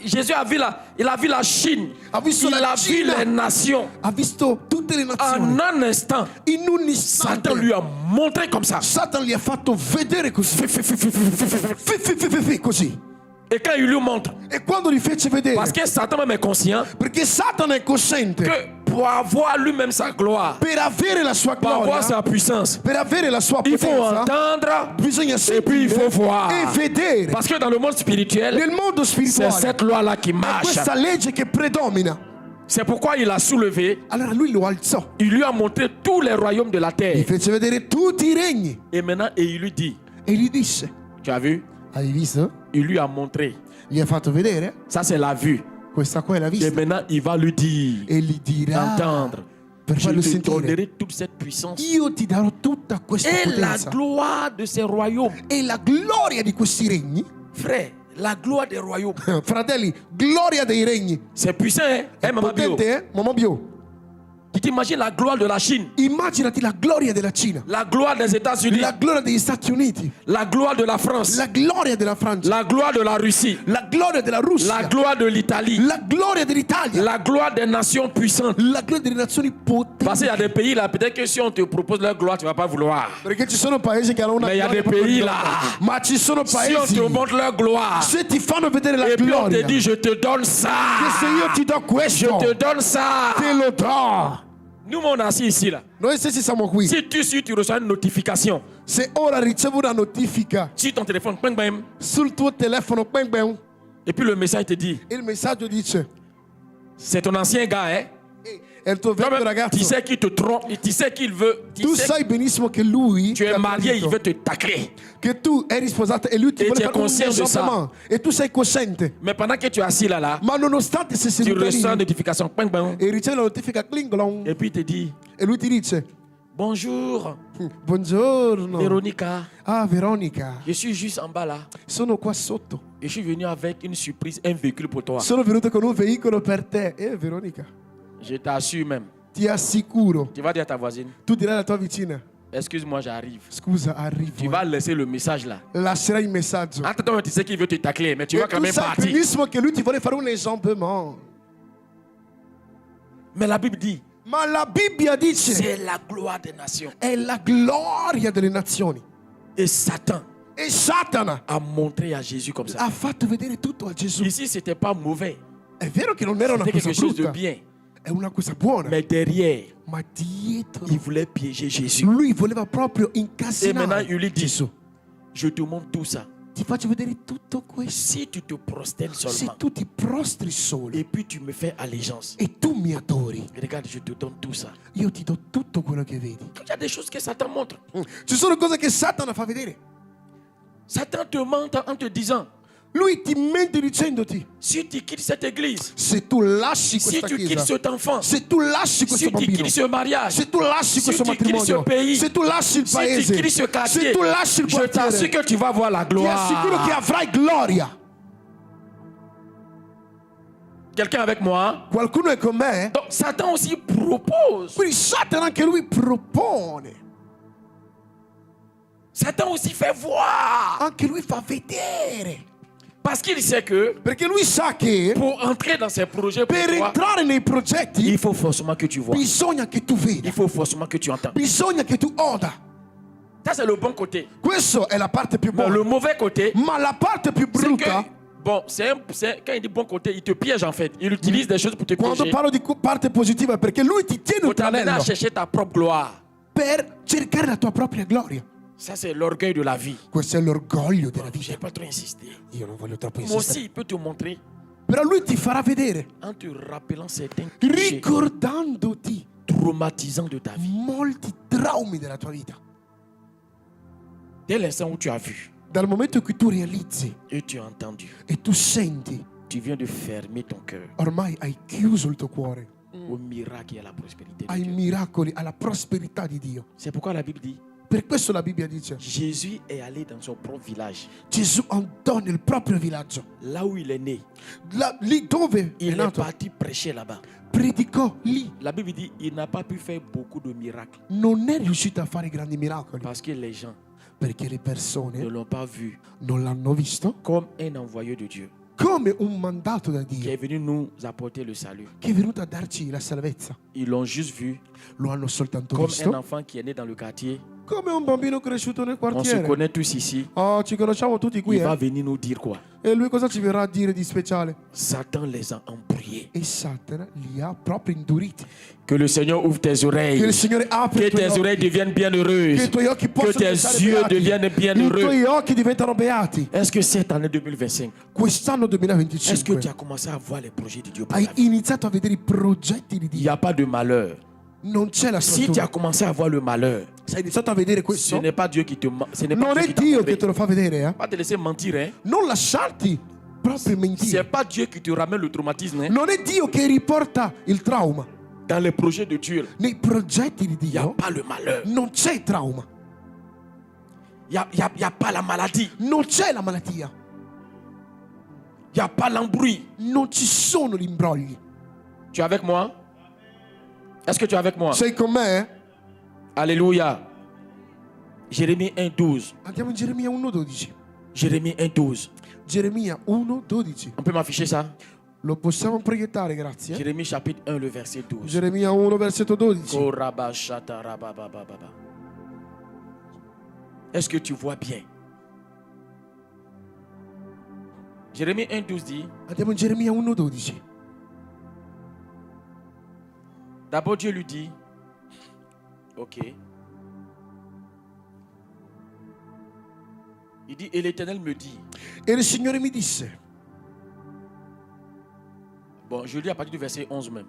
Jésus a vu la Chine, ha visto il la a vu Cina, les nations. ha visto tutte le nazioni. En un instant, In un istante Satan lui a montré comme ça. Satan gli ha fatto vedere così. Così. Et quand il lui montre, E quando gli fece vedere, parce que Satan même est conscient perché Satana è cosciente, que pour avoir lui-même sa gloire, per avere la sua pour avoir gloria, sa puissance, per avere la sua il faut potenza, entendre bisogna et puis il faut sentire voir. e vedere. Parce que dans le monde spirituel, Nel mondo c'est spirituale cette loi-là qui è marche. questa legge che predomina. C'est pourquoi il a soulevé, Allora lui lo alzò, il lui a montré tous les royaumes de la gli terre. fece vedere tutti i regni Et maintenant, et il lui dit, e gli disse: tu as vu? hai visto? Il lui a montré. Gli ha fatto vedere, Ça, c'est la vue. questa qua è la Et vista, maintenant, il va lui dire, e gli dirà, entendre, per je farlo te sentire: donnerai toute cette puissance io ti darò tutta questa et la potenza gloire de ces royaumes. e la gloria di questi regni. Frère, la gloire des royaumes. Fratelli, gloria dei regni. C'est puissant, hein? È Maman Bio. potente, Mamma Bio. Tu t'imagines la gloire de la Chine, Immaginati la gloria della Cina, la gloire des États-Unis, la gloria degli Stati Uniti, la gloire de la France, la gloria della Francia, la gloire de la Russie, la gloria della Russia, la gloire de l'Italie, la gloria dell'Italia, la gloire des nations puissantes. la gloria delle nazioni potenti. Parce qu'il y a des pays là, peut-être que si on te propose leur gloire, tu ne vas pas vouloir. Perché ci sono paesi che hanno una Ma il y a gloria des proprio pays enorme. là. Ma ci sono Si on paesi, te montre leur gloire, se ti fanno vedere la et puis on te gloria, dit, je te donne ça, che se io ti do je questo, te donne ça. te lo do. Nous, on est assis ici là. Noi stessi siamo qui. Si tu reçois une notification Se ora ricevo una notifica sur ton téléphone, bang, bang, sul tuo telefono, bang bang, et puis le message te dit, e il messaggio dice: c'est ton ancien gars, hein? è il tuo vecchio Toi-même, ragazzo. tu sais qu'il te trompe, tu sais qu'il veut, Tu sai benissimo che lui tu ti es ha marié, il tradito, veut te tacler. che tu eri sposata e lui ti E vuole tu es fare un conscient de ça. isolamento, e tu sei cosciente. Mais pendant que tu es assis là, Ma nonostante sei tu seduta reçois une lì notification, bang, bang, e ricevi la notifica cling glong, et puis il te dit, e lui ti dice: bonjour, buongiorno. Véronica, Ah, Veronica, je suis juste en bas là. sono qua sotto. Et je suis venu avec une surprise, un véhicule pour toi. Sono venuto con un veicolo per te. Veronica, Je t'assure même. ti assicuro. Tu vas dire à ta voisine, Tu dirai alla tua vicina: excuse-moi, j'arrive. scusa, Tu arrivo. vas laisser le message là. Lascerai il messaggio. Entre-temps, tu sais qu'il veut te tacler, mais tu vas E quand tu même sai partir. benissimo che lui ti vuole fare un esempio. Mais la Bible dit, Ma la Bibbia dice: c'est la gloire des nations. è la gloria delle nazioni. Et Satan E Satana a montré à Jésus comme ça. ha fatto vedere tutto a Gesù. Ici, c'était pas mauvais. È vero che non era una C'était cosa quelque chose de brutta, bien. è una cosa buona. Mais derrière, Ma dietro il voulait piéger Jésus. lui voleva proprio Et maintenant, incassinare il lui dit, Gesù. je te montre tout ça. Ti faccio vedere tutto questo. Si tu te prosternes Se seulement, tu ti prostri solo et puis tu me fais allégeance, e tu mi adori, regarde, je te donne tout ça. io ti do tutto quello che vedi. Il y a des choses que Satan montre. Ci sono cose che Satana fa vedere. Satan te mente en te disant, Lui ti mente dicendoti: si tu quittes cette église, se tu lasci si questa tu quittes chiesa, cet enfant, se tu lasci questo si tu bambino, quittes ce mariage, se tu lasci si questo tu quittes matrimonio, ce pays, se tu lasci il si tu paese, quittes ce quartier, se tu lasci il je t'assure quartiere, que tu vas voir la ti assicuro che gloire. avrai gloria. Quelqu'un avec moi? Qualcuno è con me? Donc Satan aussi propose. Quindi Satana anche lui propone, Satan aussi fait voir. anche lui fa vedere, Parce qu'il sait que perché lui sa che pour entrer dans ses projets pour per toi, entrare nei progetti il faut forcément que tu vois. bisogna che tu veda, Il faut forcément que tu entends. bisogna che tu oda. Ça, c'est le bon côté. Questa è la parte più Bon, buona. le mauvais côté, Ma la parte più c'est que, brutta, bon, quand il dit bon côté, il te piège en fait. Il utilise des choses pour te quando piéger. parlo di parte positiva, è perché lui ti tiene Pour un t'amener à tranello chercher ta propre gloire. per cercare la tua propria gloria. Ça, c'est l'orgueil de la vie. Questo è l'orgoglio della Je vita. n'ai pas trop insisté. Io non voglio troppo Moi insistere. aussi, il peut te montrer Però lui ti farà vedere, en te rappelant certains clichés ricordandoti traumatisants de ta vie. molti traumi della tua vita. Dès l'instant où tu as vu Dal momento in cui tu realizzi et tu as entendu, e tu senti, tu viens de fermer ton cœur ormai hai chiuso il tuo cuore au miracle et à la prospérité de ai Dieu. miracoli, alla prosperità di Dio. C'est pourquoi la Bible dit, Per questo la Bibbia dice: Jésus est allé dans son propre village. Gesù andò nel proprio villaggio, Là où il est né, lì dove è il est nato, parti prêcher là-bas. predicò lì. La Bible dit il n'a pas pu faire beaucoup de miracles Non è riuscito a fare grandi miracoli parce que les gens perché le ne persone l'ont pas vu non l'hanno visto comme un envoyé de Dieu come un mandato da qui Dio est venu nous apporter le salut. che è venuto a darci la salvezza. Ils l'ont juste vu Lo hanno soltanto comme un visto enfant qui est né dans le quartier. come un bambino cresciuto nel On se quartiere. connaît tous ici. Oh, ci conosciamo tutti qui, Il va venir nous dire quoi? E lui cosa ci verrà a dire di speciale? Satan les a embrouillés. E Satana li ha proprio induriti. Que le Seigneur ouvre tes Che oreilles. il Signore apra Que i tuoi tes oreilles occhi. deviennent bien Che heureuses. i tuoi occhi Que possano tes diventare yeux beati. deviennent bien I heureux. tuoi occhi diventano beati. Est-ce que cette année 2025, Quest'anno est-ce que 2025 tu as commencé à voir les projets de Dieu pour hai ta vie? iniziato a vedere i progetti di Il n'y Dio. a pas de malheur. Non c'è la Si tu sfortuna. as commencé à voir le malheur, Se hai iniziato a vedere ce questo, n'est pas Dieu qui te ce n'est pas non Dieu è qui t'a Dio trompé. che te lo fa vedere, eh? Pas te laisser mentir, hein. Non lasciarti proprio C'est mentire. pas Dieu qui te ramène le traumatisme, hein. Non è Dio che riporta il trauma. Dans les projets de Dieu, Nei progetti di il n'y a Dio pas le malheur. non c'è trauma, Il n'y a pas la maladie. non c'è la malattia, Il n'y a pas l'embrouille. non ci sono gli imbrogli. Tu es avec moi? Est-ce que tu es avec moi? Sei con me? Alléluia. Jérémie 1,12. Andiamo in Geremia 1,12. Jérémie 1,12. Geremia 1,12. On peut m'afficher ça? Lo possiamo proiettare, grazie. Jérémie chapitre 1, le verset 12. Geremia 1, versetto 12. Korabashatarababababa. Est-ce que tu vois bien? Jérémie 1,12 dit, Andiamo in Geremia 1,12. d'abord Dieu lui dit, ok. Il dit, et l'Éternel me dit, E il Signore mi disse, bon, je lis à partir du verset 11 même.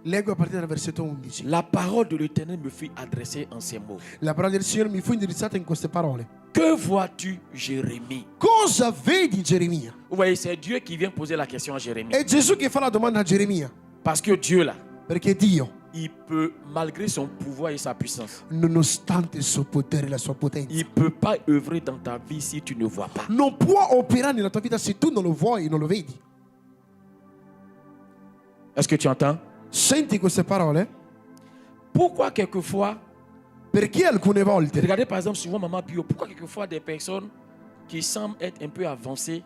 leggo a partire dal versetto 11. La parole de l'Éternel me fut adressée en ces mots. La parola del Signore mi fu indirizzata in queste parole. Que vois-tu, Jérémie? Cosa vedi, Geremia? Vous voyez, c'est Dieu qui vient poser la question à Jérémie. È Gesù che fa la domanda a Geremia. Parce que Dieu, là, Perché Dio, il peut, malgré son pouvoir et sa puissance, nonostante il suo potere e la sua potenza, il ne peut pas œuvrer dans ta vie si tu ne vois pas. non può operare nella tua vita se tu non lo vuoi e non lo vedi. Est-ce que tu entends? Senti queste parole? Pourquoi quelquefois, Perché alcune volte, regardez par exemple souvent Maman Bio, pourquoi quelquefois des personnes qui semblent être un peu avancées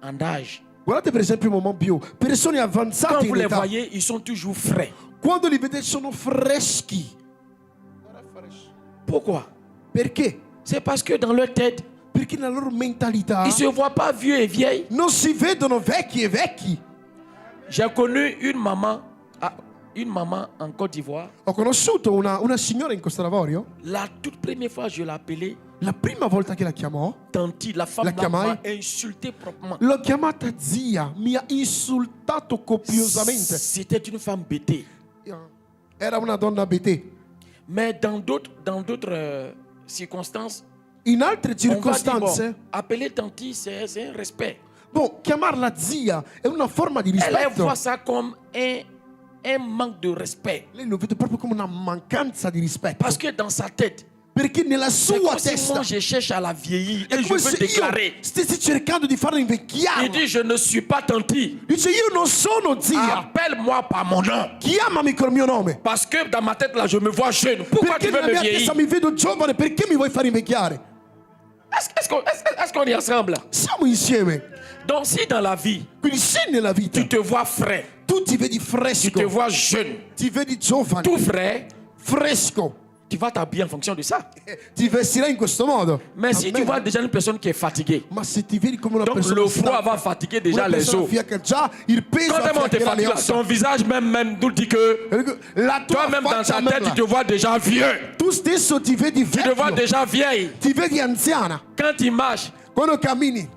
en âge, guardate per esempio Mamma Bio, persone quand avanzate vous in les età, voyez, ils sont toujours frais. quando li vedete sono freschi. Pourquoi? Perché? C'est parce que dans leur tête, Perché nella loro mentalità ils ne se voient pas vieux et vieilles. non si vedono vecchi e vecchi. J'ai connu une maman en Côte d'Ivoire. Ho conosciuto una signora in Costa d'Avorio. La toute première fois, je l'ai appelée La prima volta che la chiamò, Tanti. La femme La chiamai? m'a insulté proprement. l'ho chiamata zia, mi ha insultato copiosamente. C'était une femme bêtée. Era una donna betè. Mais dans d'autres circonstances, In altre on va dire, circostanze, bon, appeler Tanti, c'est un respect. bon, chiamarla zia è una forma di Elle rispetto. voit ça comme un manque de respect. Lei lo vede proprio come una mancanza di rispetto. Parce que dans sa tête, Perché nella c'est sua comme si testa moi je cherche à la vieillir è et je come veux se déclarer. io stessi cercando di farla Il invecchiare. dit, je ne suis pas Tanti. Dice io non sono zia. Appelle-moi par mon nom. Chiamami col mio nome. Parce que dans ma tête, là, je me vois jeune. Pourquoi Perché tu veux nella me mia testa vieillir? mi vedo giovane, perché mi vuoi far invecchiare? Est-ce qu'on est ensemble? Siamo insieme. Donc, si dans la vie, Quindi se nella vita tu te vois frais, tu ti vedi tu te fresco, vois jeune, ti vedi giovane, tout frais, fresco, tu vas t'habiller en fonction de ça. ti vestirai in questo modo. Mais si tu Amen. vois déjà une personne qui est fatiguée, Ma se ti vedi come una donc persona le froid stanca, va fatiguer una déjà les persona os. fiacca già, il peso Quand on te affiaccherà le fatigue, ossa. ton visage même nous dit que La tua toi-même dans faccia ta tête, merla. tu te vois déjà vieux. Tu stesso ti vedi Tu te vois vecchio, déjà vieille. ti vedi anziana. Quand tu marches, Quando cammini,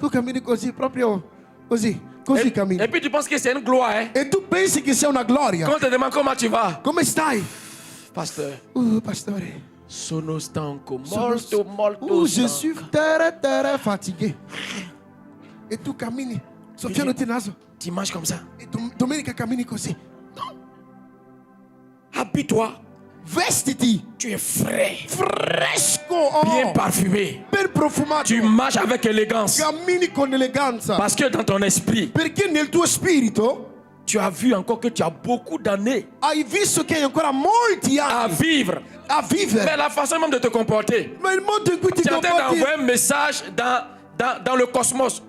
tu cammini così, proprio così et cammini. puis tu penses que c'est une gloire. Hein? E tu pensi che sia una gloria. Quand on te demande comment tu vas, Come stai? pasteur, Pastore. sono stanco, molto Je suis stanco. très fatigué. E tu cammini, soffiandoti il naso. Tu marches comme ça. E domenica cammini così. Habille-toi. Vestiti, Tu es frais. fresco. bien parfumé. ben profumato, Tu marches avec élégance. cammini con eleganza, Parce que dans ton esprit, perché nel tuo spirito tu as vu encore que tu as beaucoup d'années hai visto che hai ancora molti à anni vivre. a vivere. Mais la façon même de te comporter. Ma il modo in cui ti Tu es en train comporti, d'envoyer un message dans le cosmos.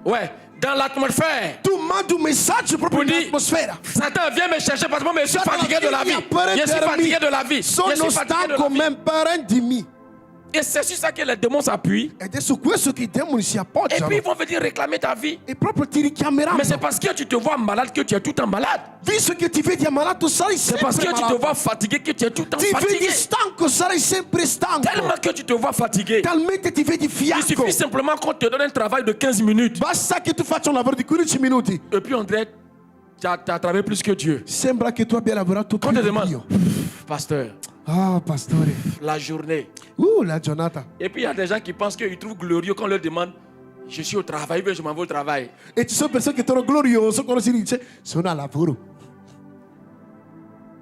Ouais, dans l'atmosphère. tu mandi un messaggio proprio Pour dire, nell'atmosfera. Satan, viens me chercher parce que moi, je suis fatigué de la vie. Je suis fatigué de la vie. Je Sono suis fatigué de stanco, la vie. men parentimi. Et c'est sur ça que les démons s'appuient. Ed è su questo che i demoni si Et appoggiano. puis ils vont venir réclamer ta vie. E proprio ti richiameranno. Mais c'est parce que tu te vois malade que tu es tout le temps malade. Visto che ti vedi ammalato, sarai C'est parce sempre que tu te malato. vois fatigué que tu es tout le temps Ti fatigué. vedi stanco, sarai sempre stanco. Tellement que tu te vois fatigué. Talmente ti vedi Il fiacco. suffit simplement qu'on te donne un travail de 15 minutes. Basta che tu faccia un lavoro di 15 minuti. Et puis on dirait, tu as travaillé plus que Dieu. Sembra che tu abbia lavorato più On te di demande, Dio. pasteur, Ah, pastore. la journée. La giornata. Et puis il y a des gens qui pensent qu'ils trouvent glorieux quand on leur demande, je suis au travail, bien je m'en vais au travail. E ci sono persone che trovano glorioso quando si dice sono a lavoro.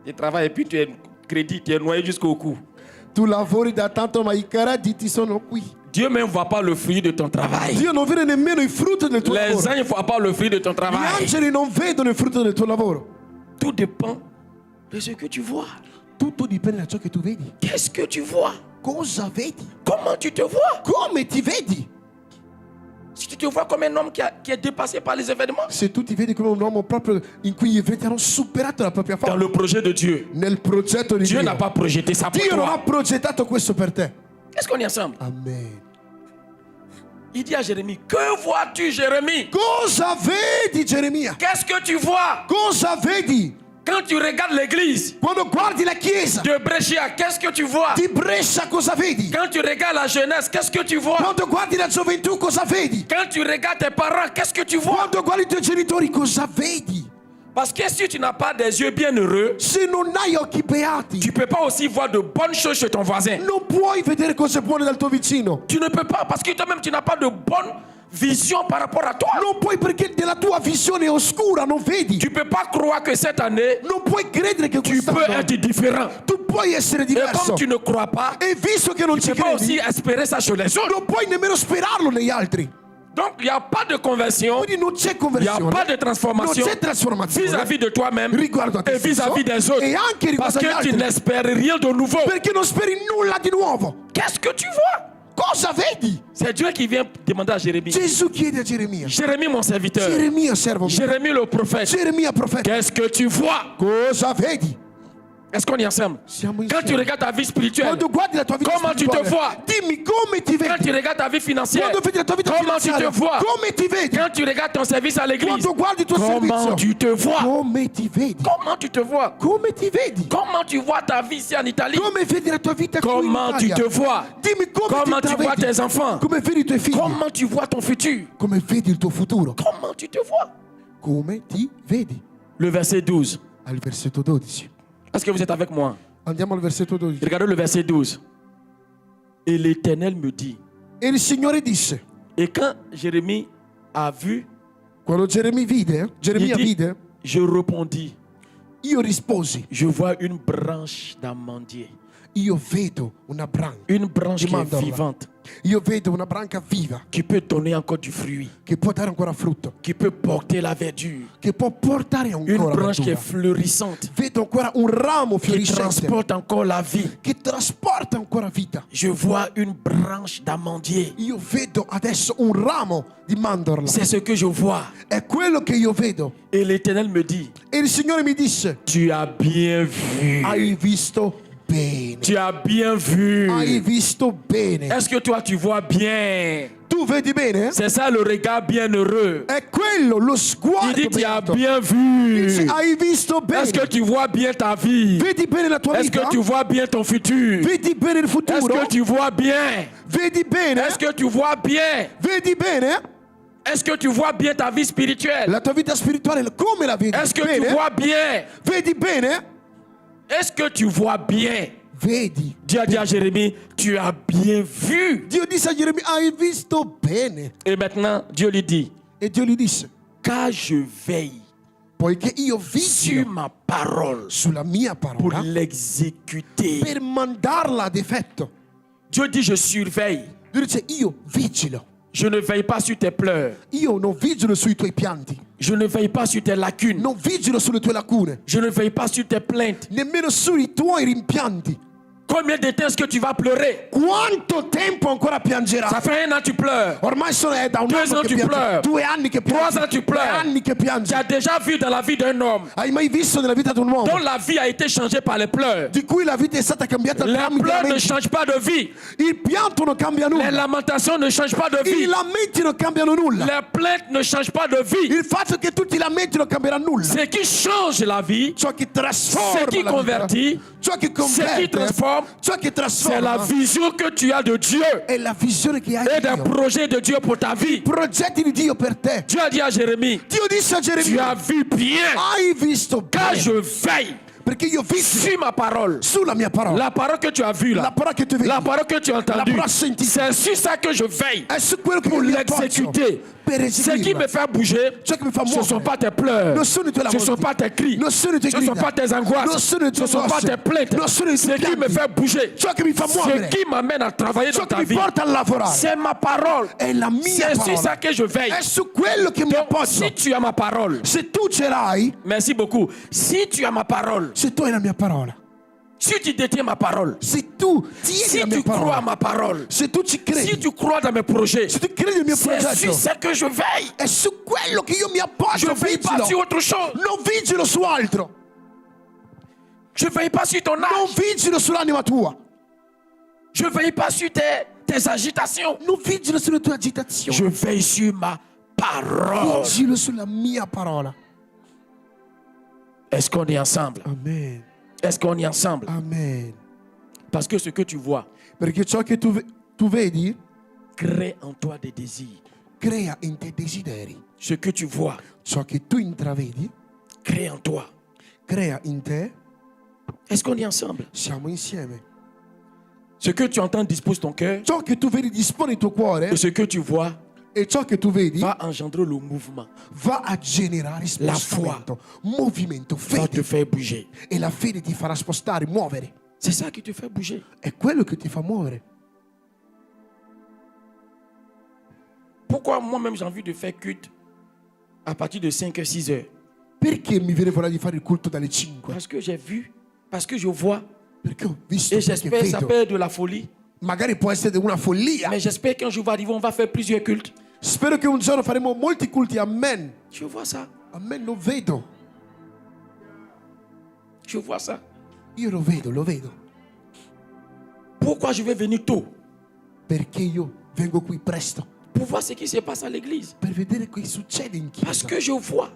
Tu travailles et puis tu es crédit, tu es noyé jusqu'au cou. Tu lavori da tanto ma i crediti sono qui. Dieu même ne voit pas le fruit de ton travail. Dio non vede nemmeno i frutti del tuo Les lavoro. anges ne voient pas le fruit de ton Gli travail. angeli non vedono il frutto del tuo lavoro. Tout dépend de ce que tu vois. Tutto dipende da ciò che tu vedi. Qu'est-ce que tu vois? Cosa vedi? Comment tu te vois? Come ti vedi? Si tu te vois comme un homme qui est dépassé par les événements, Se tu ti vedi come un uomo proprio in cui gli eventi hanno superato la propria dans forma. le projet de Dieu, Nel progetto di Dieu Dio. n'a pas projeté ça pour Dio non ha toi. progettato questo per te. Est-ce qu'on est ensemble? Amen. Il dit à Jérémie, que vois-tu, Jérémie? Cosa vedi, Geremia? Qu'est-ce que tu vois? Cosa vedi? Quand tu regardes l'église Quando guardi la chiesa de Brescia, qu'est-ce que tu vois? di Brescia, cosa vedi? Quand tu regardes la jeunesse, qu'est-ce que tu vois? Quando guardi la gioventù, cosa vedi? Quand tu regardes tes parents, qu'est-ce que tu vois? Quando guardi i tuoi genitori, cosa vedi? Parce que si tu n'as pas des yeux bienheureux, Se non hai occhi beati, tu ne peux pas aussi voir de bonnes choses chez ton voisin. non puoi vedere cose buone dal tuo vicino. Tu ne peux pas parce que toi-même tu n'as pas de bonne vision par rapport à toi. Non puoi perché della tua visione oscura non vedi. Tu ne peux pas croire que cette année, Non puoi credere che tu peux quest'anno être différent. tu puoi essere Et diverso. comme tu ne crois pas, E visto che non tu ci ne peux pas aussi credi, espérer ça chez les autres. non puoi nemmeno sperarlo negli altri. Donc il n'y a pas de conversion, Quindi non c'è il n'y a conversione, pas de non transformation c'è trasformazione vis-à-vis de toi-même riguardo a te et vis-à-vis des autres. e anche Parce riguardo agli que tu altri, n'espères rien de nouveau. perché non speri nulla di nuovo. Qu'est-ce que tu vois? Cosa vedi? C'est Dieu qui vient demander à Jérémie. Gesù chiede a Geremia, Jérémie mon serviteur, Geremia servo mio, Jérémie le prophète, Geremia profeta, qu'est-ce que tu vois? cosa vedi? Est-ce qu'on est ensemble? Siamo Quand tu insieme. regardes ta vie spirituelle, Quando guardi la tua vita comment tu te spirituale, vois? dimmi come ti Quand vedi. tu regardes ta vie financière, Quando vedi la tua vita comment tu te finanziaria, vois? come ti vedi? Quand tu regardes ton service à l'église, Quando guardi il tuo comment servizio, tu te vois? come ti vedi? Comment tu te vois? Come ti vedi? Comment tu vois ta vie ici en Italie? Come vedi la tua vita qui in Comment tu Italia? te vois? Dimmi come Comment ti tu vois vedi? tes enfants? Come vedi i tuoi figli? Comment tu vois ton futur? Come vedi il tuo futuro? Comment tu te vois? Come ti vedi? Le verset 12. Al versetto 12. Est-ce que vous êtes avec moi? Andiamo al versetto 12. Regardez le verset 12. Et l'Éternel me dit, E il Signore disse, et quand Jérémie a vu, quando Geremia il vide, dit, je répondis, io risposi, je vois une branche d'amandier, io vedo una branca, une branche qui est Mandorla. vivante, io vedo una branca viva qui peut donner encore du fruit, che può dare ancora frutto, qui peut porter la verdure, che può portare une ancora branche qui est verdura. fleurissante, Vedo ancora un ramo qui fiorissante transporte encore la vie. che trasporta ancora vita. Je vois une branche d'amandier. Io vedo adesso un ramo di mandorla. C'est ce que je vois. È quello che io vedo. Et l'Éternel me dit, E il Signore mi disse, tu as bien vu. hai visto bene. Tu as bien vu. Hai visto bene. Est-ce que toi tu vois bien? Tu vedi bene? C'est ça le regard bienheureux. È quello lo Il sguardo dit tu as beato. bien vu. Dice, hai visto Est-ce que bene? tu vois bien ta vie? Vedi bene la tua Est-ce vita? que tu vois bien ton futur? Vedi bene il Est-ce futuro? que tu vois bien? Vedi bene? Est-ce que tu vois bien? Vedi bene? Est-ce que tu vois bien ta vie spirituelle? La tua vita spirituale come la vedi? Est-ce que tu Bene? vois bien? Vedi bene? Est-ce que tu vois bien? Vedi. Dieu a dit à Jérémie, tu as bien vu. Dio disse a Geremia, hai visto bene. Et maintenant, Dieu lui dit, E Dio gli disse, car je veille poiché io sur vigilo ma parole sulla mia pour parola l'exécuter. per mandarla ad effetto. Dieu dit je surveille. Dio dice io vigilo. Je ne veille pas sur tes pleurs. Io non vigilo sui tuoi pianti. Je ne veille pas sur tes lacunes. Non vigilo sulle tue lacune. Je ne veille pas sur tes plaintes. Nemmeno sui tuoi rimpianti. Combien de temps est-ce que tu vas pleurer? Quanto tempo ancora piangerai? Ça fait 1 an tu pleures. Ormai è da un 2 anno ans che tu piangi. pleures. 2 anni che 3 piangi. ans tu 3 pleures. anni che piangi. Tu as déjà vu dans la vie d'un homme Hai mai visto nella vita di un uomo dont la vie a été changée par les pleurs? di cui la vita è stata cambiata Les tramite pleurs ne lamenti? changent pas de vie. Il pianto non cambia Les nulla. lamentations ne changent pas de I vie. lamenti non cambiano nulla. Les plaintes ne changent pas de vie. Il fatto che tutti i lamenti non cambierà nulla. Ce qui change la vie, Ciò che ce trasforma qui la vita, convertit, ciò che ce qui converte, transforme, ciò che c'est la trasforma vision que tu as de Dieu è la visione che hai et di des Dio. projets de Dieu pour ta vie. Progetti di Dio per te. Dieu a dit à Jérémie, Dio disse a tu Geremia: as vu bien, hai visto car bene, je veille perché io vigilo sur ma parole. sulla mia parola. La parole que tu as vue La là, parola che tu vedi la parole que tu as la entendue, parola sentita c'est sur ça que je veille è su quello che pour io mi appoggio l'exécuter. per Ce qui eseguirla. me fait bouger, Ciò che mi fa ce ne sont muovere pas tes pleurs, non sono i tuoi ce ne sont lamenti, pas tes cris, non sono i tuoi ce ne sont grida, pas tes angoisses, non sono i ce ne tuoi sont pas angosce, tes plaintes. non sono i Ce tuoi qui me pianti. fait bouger, Ciò che mi fa ce muovere, qui m'amène à travailler ciò dans che ta mi vie, porta a lavorare c'est ma parole. è la mia C'est sur ça parola. que je veille. È su quello che mi Donc, appoggio. si tu as ma parole, Se tu ce l'hai, merci beaucoup. Si tu as ma parole, se tu hai la mia parola, si tu détiens ma parole, se tu tieni si la mia tu crois à parola, ma parole, se tu ci si credi, tu crois dans mes projets, se tu credi nel mio c'est sur progetto, ça que je veille. è su quello che io mi Je appoggio. ne veille pas sur Vigilo. autre chose. Non vigilo su altro. Je ne veille pas sur ton Non âge. vigilo sull'anima tua. Je ne veille pas sur tes agitations. Non vigilo sulle tue agitazioni. Je veille sur ma parole. Vigilo sulla mia parola. Est-ce qu'on est ensemble? Amen. Est-ce qu'on est ensemble? Amen. Parce que ce que tu vois Perché ciò che tu vedi crée en toi des désirs. crea in te desideri. Ce que tu vois Ciò che tu intravedi crée en toi. crea in te. Est-ce qu'on est ensemble? Siamo insieme. Ce que tu entends dispose ton cœur Ciò che tu vedi dispone il tuo cuore et ce que tu vois e ciò che tu vedi va engendrer le mouvement, va a generare La spostamento, movimento, va te fede. faire bouger. E la fede ti farà spostare, muovere. C'est ça qui te fait bouger. È quello che ti fa muovere. Pourquoi moi-même j'ai envie de faire culte à partir de 5h, 6h? Perché mi viene voglia di fare il culto dalle 5? Parce que j'ai vu, parce que je vois, Perché ho visto, et perché j'espère ça vedo. peut être de la folie, Magari può essere una follia. mais j'espère qu'un jour va arriver, on va faire plusieurs cultes. Spero che un giorno faremo molti culti. Amen. Je vois ça, Amen, lo vedo. je vois ça. Io lo vedo, lo vedo. Pourquoi je vais venir tôt? Perché io vengo qui presto. Pour voir ce qui se passe à l'église. Per vedere che succede in Parce chiesa. que je vois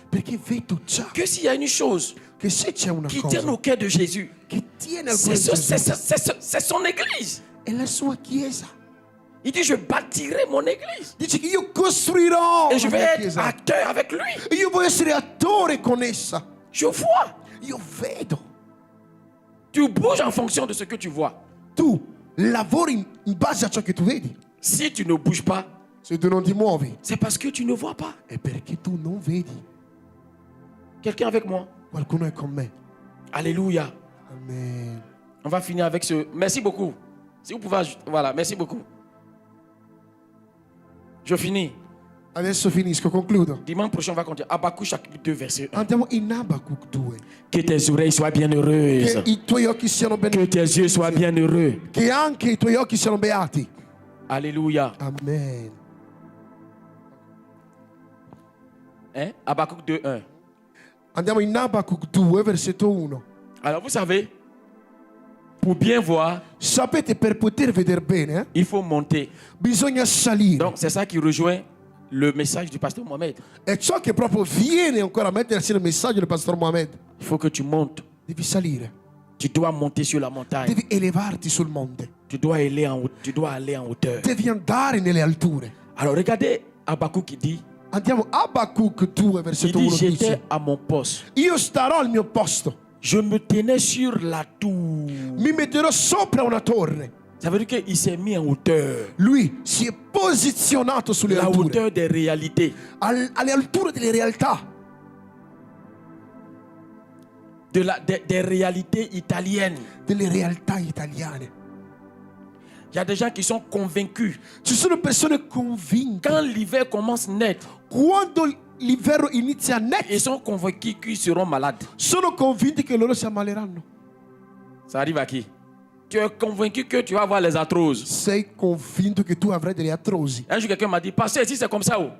Perché vedo già que s'il y a une chose che se c'è una qui cosa tienne au cœur de Jésus, che tiene al cuore c'est di Gesù, c'est son église. è la sua chiesa. Il dit, je bâtirai mon église. Dice che io costruirò Et je la vais mia être chiesa. acteur avec lui. E io voglio essere attore con essa. Je vois. Io vedo. Tu bouges en fonction de ce que tu vois. Tu lavori in base a ciò che tu vedi. Si tu ne bouges pas, Se tu non ti muovi c'est parce que tu ne vois pas. è perché tu non vedi. Quelqu'un avec moi? Qualcuno è con me. Alléluia. Amen. On va finir avec ce. Merci beaucoup. Si vous pouvez ajouter. Voilà, merci beaucoup. Je finis. Adesso finisco, concludo. Dimanche prochain, on va continuer. Habakkuk chapitre 2, verset 1. Andiamo in Abacuc 2. Que tes oreilles soient bien heureuses. Che i tuoi occhi siano Que beati. tes yeux soient bien heureux. Che anche i tuoi occhi siano beati. Alléluia. Amen. Hein? Habakkuk 2, 1. Andiamo in Abacuc 2, versetto 1. Alors, vous savez, pour bien voir, Sapete, per poter vedere bene, il faut monter. bisogna salire. Donc, c'est ça qui rejoint le message du pasteur Mohamed. È ciò che proprio viene ancora a mettersi nel messaggio del pastor Mohamed. Il faut que tu montes. Devi salire. Tu dois monter sur la montagne. Devi elevarti sul monte. Tu dois aller en hauteur. Devi andare nelle alture. Alors, regardez Habakkuk qui dit, Andiamo a Abacuc 2, il versetto dit, 1. j'étais Dice, à mon poste. io starò al mio posto. Je me tenais sur la tour. Mi metterò sopra una torre. Ça veut dire qu'il s'est mis en hauteur. Lui si è posizionato sulle La alture. hauteur des réalités. Alle alture delle realtà. Des réalités italiennes. Delle realtà italiane. Il y a des gens qui sont convaincus. Ci sono persone convinte. Quand l'hiver commence net, Quando l'inverno inizia net, ils sont convaincus qu'ils seront malades. sono convinti che loro si ammaleranno. Ça arrive à qui? Tu es convaincu que tu vas avoir les arthroses. Sei convinto che tu avrai delle atrosi. Un jour, quelqu'un m'a dit, pasteur, si c'est comme ça, oh,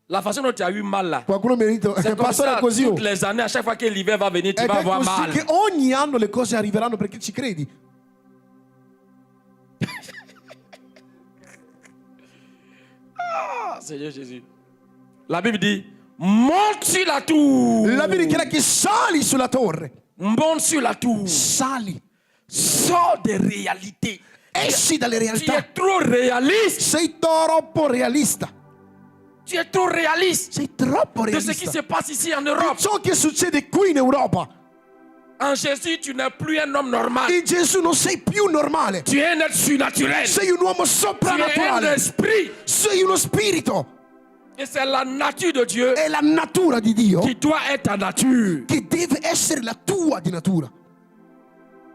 la façon dont tu as eu mal là, Qualcuno mi ha detto, c'est comme pastore ça è così. toutes les années, à chaque fois que l'hiver va venir, tu Ed vas è avoir così mal. che ogni anno le cose arriveranno perché ci credi. Ah, Seigneur Jésus. La Bible dit, monte sur la tour. La Bibbia dichiara che sali sulla torre. Monte sur la tour. Sali. Sors des réalités. Esci dalle Tu realtà. es trop réaliste. Sei troppo realista. Tu es trop réaliste Sei troppo de ce qui realista. se passe ici en Europe. Ciò che succede qui in Europa. En Jésus, tu n'es plus un homme normal. In Gesù non sei più normale. Tu es un être surnaturel. Sei un uomo Tu es un soprannaturale. esprit. Sei uno spirito. Et c'est la nature de Dieu È la natura di Dio qui doit être ta nature. che deve essere la tua di natura.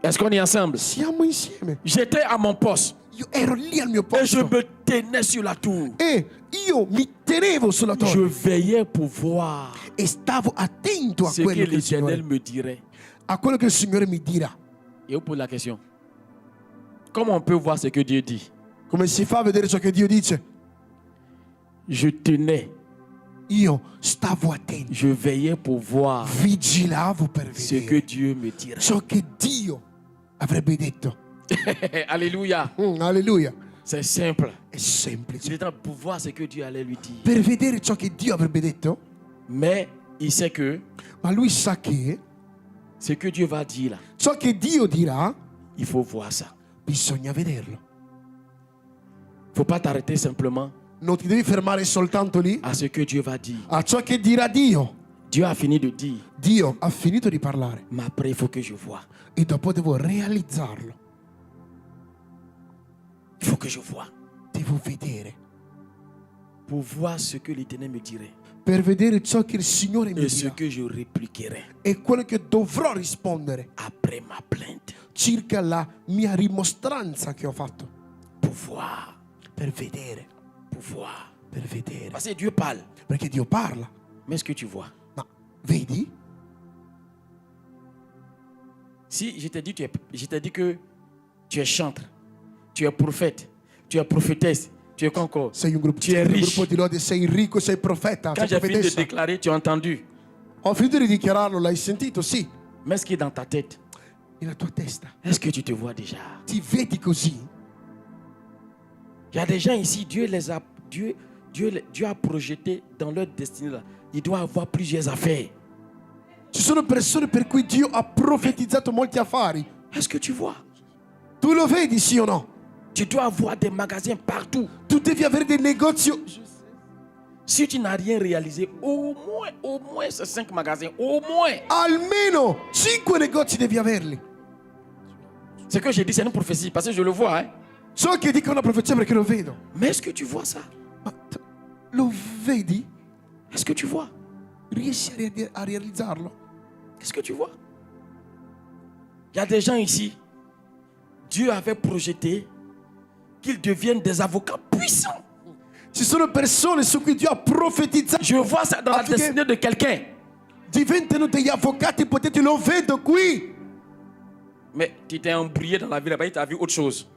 Est-ce qu'on est ensemble? Siamo insieme. J'étais à mon poste Io ero lì al mio et je posto me tenais sur la tour. e io mi tenevo sulla Je torre veillais pour voir e stavo attento a ce que quello che il l'Éternel Signore, me dirait. a quello che il Signore mi dirà. Et on pose la question. Comment on peut voir ce que Dieu dit? Come si fa a vedere ciò che Dio dice? Je tenais, Io stavo attento, je veillais pour voir vigilavo per ce que vedere Dieu me dirait. ciò che Dio avrebbe detto. Alléluia. Alleluia. C'est simple. È Il semplice. est temps pour voir ce que Dieu allait lui dire. Per vedere ciò che Dio avrebbe detto, Mais il sait que ma lui sa che ce que Dieu va dire là, ciò che Dio dirà il faut voir ça. bisogna vederlo. Il ne faut pas t'arrêter simplement Non ti devi fermare soltanto lì à ce que Dieu va dire. a ciò che dirà Dio. Dieu a fini de dire, Dio ha finito di parlare mais après il faut que je vois. e dopo devo realizzarlo. Il faut que je vois. Devo vedere. Pour voir ce que l'Éternel me dirait. Per vedere ciò che il Signore mi Et ce dirà que je répliquerai e quello che dovrò rispondere après ma plainte. circa la mia rimostranza che ho fatto. Pour voir. Per vedere. Pour voir. Per vedere. Parce que Dieu parle. Perché Dio parla. Mais est-ce que tu vois? Ma vedi? Si je t'ai dit, que tu es chantre, tu es prophète, tu es prophétesse, tu es quoi encore? Sei un gruppo, Tu es sei un riche. gruppo di lode, sei ricco, sei profeta, Quand sei j'ai fini de profetessa. déclarer, tu as entendu. Ho finito di dichiararlo, l'hai sentito? Sì. Mais ce qui est dans ta tête, Nella tua testa. est-ce que tu te vois déjà? Ti vedi così? Il y a des gens ici, Dieu a projeté dans leur destinée là. Il doit avoir plusieurs affaires. Ci sono persone per cui Dio ha profetizzato molti affari. Est-ce que tu vois? Tu lo vedi, sì o no? Tu dois avoir des magasins partout. Tu devi avere dei negozi. Si tu n'as rien réalisé, au moins ces 5 magasins, au moins. Almeno 5 negozi devi averli. Ce que j'ai dit, c'est une prophétie, parce que je le vois. Hein. So che dico una profezia perché lo vedo. Mais est-ce que tu vois ça? Ma lo vedi? Est-ce que tu vois? Riesci a realizzarlo? Qu'est-ce que tu vois? Il y a des gens ici, Dieu avait projeté qu'ils deviennent des avocats puissants. Ci sono persone su cui Dio ha profetizzato. Je vois ça dans la destinée de quelqu'un. Diventano degli avvocati potenti, lo vedo qui. Mais tu t'es embrouillé dans la vie là-bas, tu as vu autre chose.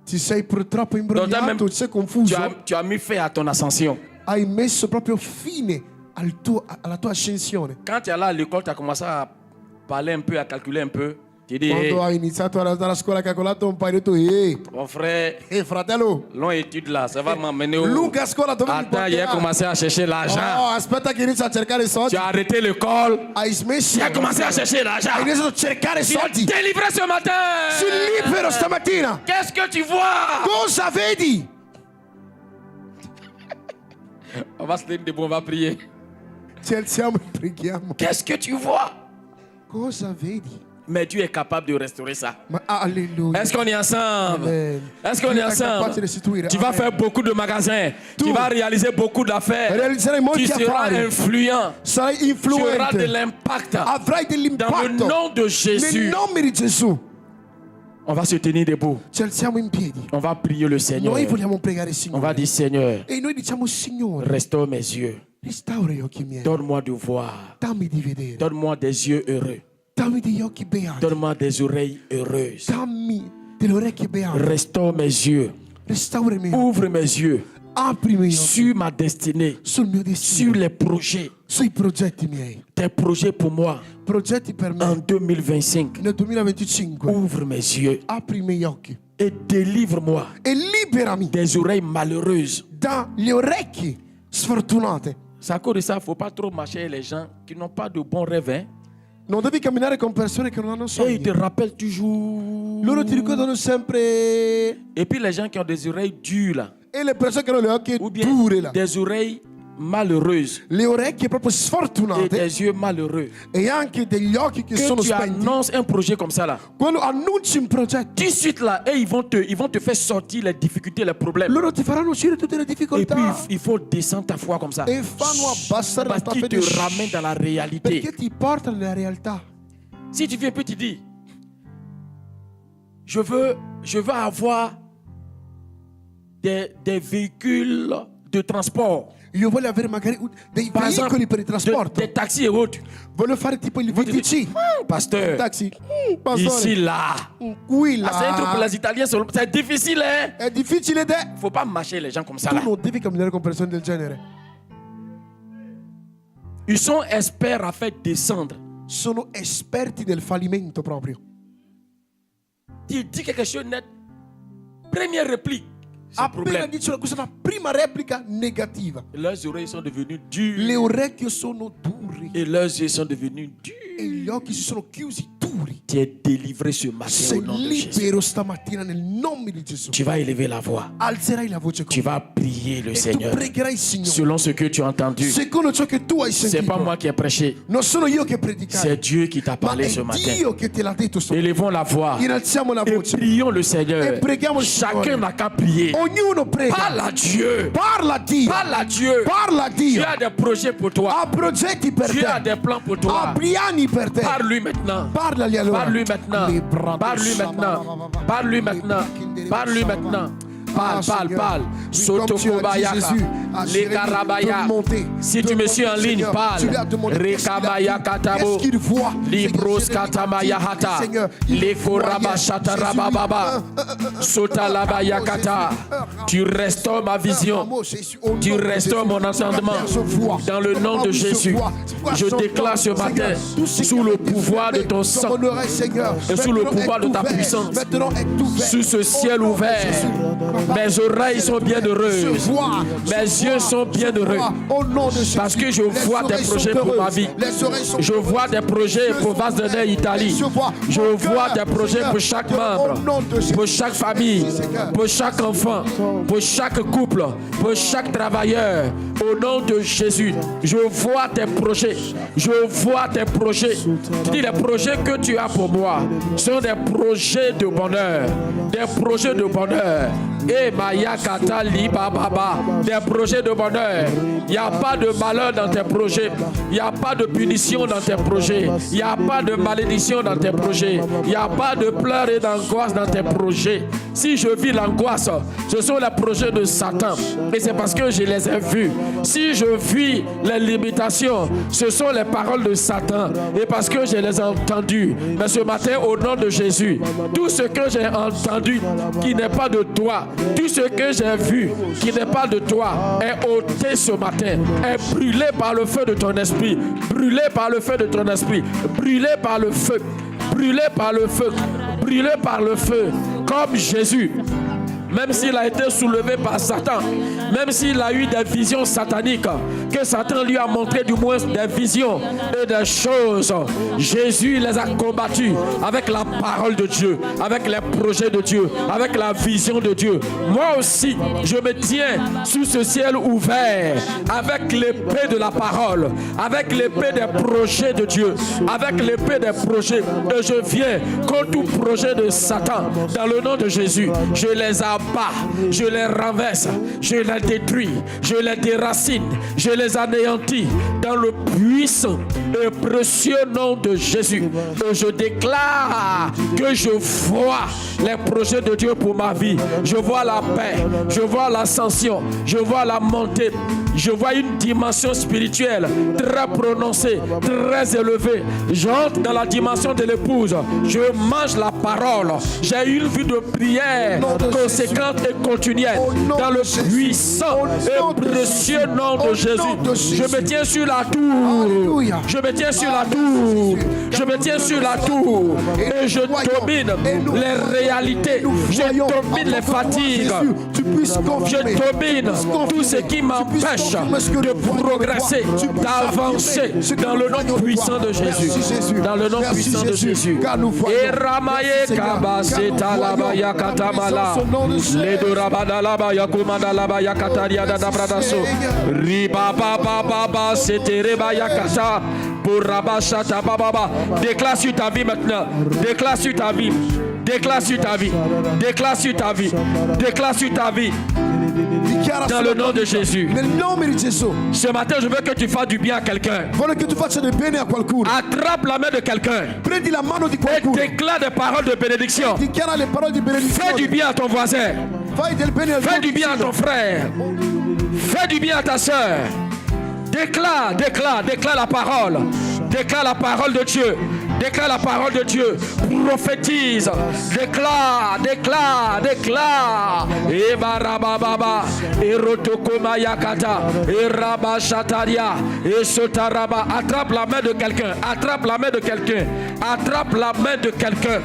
Ti sei purtroppo Donc, toi-même, imbrogliato, ti sei confuso. tu as mis fin à ton ascension. Hai messo proprio fine alla tua ascensione. Quand tu es allé à l'école, tu as commencé à parler un peu, à calculer un peu. Tu dis, hey, Quando hai iniziato ad andare a scuola, hai calcolato un po', hai detto, mon frère, fratello, longue étude là, ça va m'emmener où? lunga scuola dove mi Attends, il a porterà? commencé à chercher l'argent. Oh, aspetta che inizio a cercare soldi. Tu as arrêté l'école. Hai smesso. Tu as commencé à chercher l'argent. Hai iniziato a cercare Tu es soldi. délivré ce matin. Sei libero stamattina. Qu'est-ce que tu vois? Cosa vedi? On va se lever debout, on va prier. Ci alziamo e preghiamo. Qu'est-ce que tu vois? Cosa vedi? Mais Dieu est capable de restaurer ça. Ma alleluia. Est-ce qu'on est ensemble? Amen. Est-ce qu'on est Dio è capace ensemble? di restituire. Tu vas Amen. faire beaucoup de magasins. Tu vas réaliser beaucoup d'affaires. Realizzerai molti Tu seras affari. influent. Sarai Tu auras de influente. l'impact. Avrai Dans le dell'impatto. nom de Nel Jésus. nome di Gesù. On va se tenir debout. Ci alziamo in piedi. On va prier le Seigneur. Noi vogliamo pregare il On va Signore. dire, Seigneur, E noi diciamo, Signore, restaure mes yeux. restaura gli occhi miei. Donne-moi de voir. Dammi di vedere. Donne-moi des yeux heureux. Dammi degli occhi beati. Donne-moi des oreilles heureuses. Dammi delle orecchie beate. Restaure mes yeux. Restaura i miei occhi. Ouvre mes yeux Apri i miei occhi sur ma destinée, sul mio sur destino, les projets, sui progetti miei. tes projets pour moi Progetti per en me 2025. nel 2025. Ouvre mes yeux Apri i miei occhi et délivre-moi e liberami des oreilles malheureuses. dalle orecchie sfortunate. C'est à cause de ça, il ne faut pas trop marcher avec les gens qui n'ont pas de bons rêves. Hein? Non devi camminare con persone che non hanno Et sogni. ils te rappellent toujours. Loro ti ricordano sempre. Et puis les gens qui ont des oreilles dures là, E le persone che hanno le orecchie ou bien dure là. des oreilles malheureuses Le orecchie proprio et sfortunate des yeux malheureux. e anche degli occhi che Que sono tu spenti. annonces un projet comme ça là, Quando annunci un progetto, tout de suite là, et ils vont te faire sortir les difficultés, les problèmes. loro ti faranno uscire tutte le Et puis difficoltà il faut descendre ta foi comme ça. e fanno abbassare la Parce tua qu'il fede te ramène dans la réalité. perché ti portano nella realtà. Si tu viens et puis tu dis, je veux avoir des véhicules de transport. Io voglio avere magari dei Par veicoli exemple, per il trasporto. des taxis et autres. Voglio fare tipo il Vous dites, VTC. pasteur, Taxi. ici Pastore. là. Qui Ah, c'est un truc pour là. les Italiens, c'est difficile. Hein? È difficile Il ne faut pas marcher les gens comme ça tu là. non devi camminare con persone del genere. Ils sont experts à faire descendre. Sono esperti del fallimento proprio. Tu dis quelque chose net. Première réplique. C'est le Appena problème. dicono questa è una prima replica negativa. Leurs oreilles sont devenues dures. Le orecchie sono duri Et leurs yeux sont devenus durs. e gli occhi si sono chiusi duri. Tu es délivré ce matin Sei au nom de Jésus. libero stamattina nel nome di Gesù. Tu vas élever la voix. Alzerai la voce con Tu vas prier le e tu Seigneur pregherai il Signore selon ce que tu as entendu. secondo ciò che tu hai C'est sentito. pas moi qui ai prêché, Non sono io che predicai, c'est Dieu qui t'a ma parlé ce è matin. Dio che te l'ha detto. Élevons la voix Innalziamo la et voce. prions le Seigneur. E preghiamo il Chacun Signore. n'a qu'à prier. Ognuno prega. Parle à Dieu. Parla a Dio. Parle à Dieu. Parla a Dieu Dio. a des projets pour toi. Ha progetti per Dieu a te. des plans pour toi. Ha piani per te. Parle-lui maintenant. Parlagli allora. Parle-lui maintenant. Parle-lui maintenant. Parle-lui maintenant. Parle-lui maintenant. Parle, parle, parle. Sotokobayaka. Les Karabaya. Si tu me suis en ligne, parle. Rekabaya Katabo. Libros Katamaya Hata. Les Koraba Shatarababa. Sotalabaya Kata. Tu restaures ma vision. Tu restaures mon entendement. Dans le nom de Jésus, je déclare ce matin, sous le pouvoir de ton sang et sous le pouvoir de ta puissance, sous ce ciel ouvert, mes oreilles sont bien heureuses, mes yeux sont bien heureux, parce que je vois des projets pour ma vie. Je vois des projets pour Vasdener Italie. Je vois des projets pour chaque membre, pour chaque famille, pour chaque enfant, pour chaque couple, pour chaque travailleur. Au nom de Jésus, je vois tes projets. Je vois tes projets. Tu dis les projets que tu as pour moi sont des projets de bonheur. Des projets de bonheur. Et Maya Kata Liba Baba. Des projets de bonheur. Il n'y a pas de malheur dans tes projets. Il n'y a pas de punition dans tes projets. Il n'y a pas de malédiction dans tes projets. Il n'y a pas de pleurs et d'angoisse dans tes projets. Si je vis l'angoisse, ce sont les projets de Satan. Et c'est parce que je les ai vus. Si je vis les limitations, ce sont les paroles de Satan. Et parce que je les ai entendues. Mais ce matin, au nom de Jésus, tout ce que j'ai entendu qui n'est pas de toi, tout ce que j'ai vu qui n'est pas de toi, est ôté ce matin, est brûlé par le feu de ton esprit, brûlé par le feu de ton esprit, brûlé par le feu, brûlé par le feu, brûlé par le feu, comme Jésus. Même s'il a été soulevé par Satan, même s'il a eu des visions sataniques, que Satan lui a montré du moins des visions et des choses, Jésus les a combattus avec la parole de Dieu, avec les projets de Dieu, avec la vision de Dieu. Moi aussi, je me tiens sous ce ciel ouvert, avec l'épée de la parole, avec l'épée des projets de Dieu, avec l'épée des projets, et je viens contre tout projet de Satan, dans le nom de Jésus. Je les abats, je les renverse, je les détruis, je les déracine, je les anéantis dans le puissant et précieux nom de Jésus. Et je déclare que je vois les projets de Dieu pour ma vie. Je vois la paix, je vois l'ascension, je vois la montée, je vois une dimension spirituelle très prononcée, très élevée. J'entre dans la dimension de l'épouse. Je mange la parole. J'ai une vie de prière conséquente et continuelle dans le puissant et précieux nom de Jésus. Je me tiens sur la tour. Je me tiens sur la tour. Je me tiens sur la tour. Et je domine les réalités. Je domine les fatigues. Je domine tout ce qui m'empêche de progresser, d'avancer dans le nom puissant de Jésus. Dans le nom puissant de Jésus. Et Ramaye Kabaseta Labaya Katamala. Ledo Rabada Labaya Kumanda Labaya Kataria Dada Bradaso. Riba Baba Baba Setereba Yakata. Pour Rabashata Baba. Déclare sur ta vie maintenant. Déclare sur ta vie. Déclare sur ta vie. Déclare sur ta vie. Déclare sur ta vie. Dans le nom de Jésus. Ce matin, je veux que tu fasses du bien à quelqu'un. Attrape la main de quelqu'un et déclare des paroles de bénédiction. Fais du bien à ton voisin. Fais du bien à ton frère. Fais du bien à ta soeur. Déclare la parole. Déclare la parole de Dieu. Déclare la parole de Dieu. Prophétise. Déclare. Et barababa. Et rotokoma yakata. Et rabashataria. Et sotaraba. Attrape la main de quelqu'un. Attrape la main de quelqu'un. Attrape la main de quelqu'un.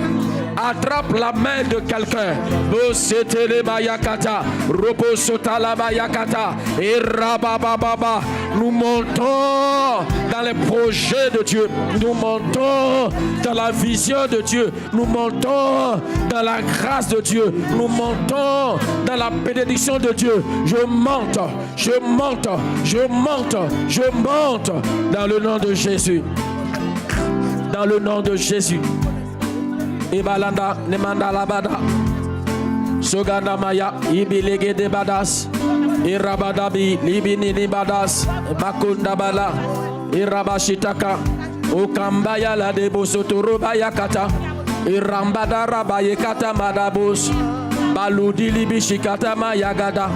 Attrape la main de quelqu'un. Bosetele bayakata. Robo sotala bayakata. Et rabababa. Nous montons dans les projets de Dieu. Nous montons dans la vision de Dieu. Nous montons dans la grâce de Dieu. Nous montons dans la bénédiction de Dieu. Je monte dans le nom de Jésus. Dans le nom de Jésus. Ibalanda nemanda labada. Soganda maya ibilege de badas. Irabadabi libini ni badas. Bakunda bala. Irabashitaka. Okambaya la de bosotoro bayakata. Irambada rabayekata madabos. Baludi libishikata mayagada.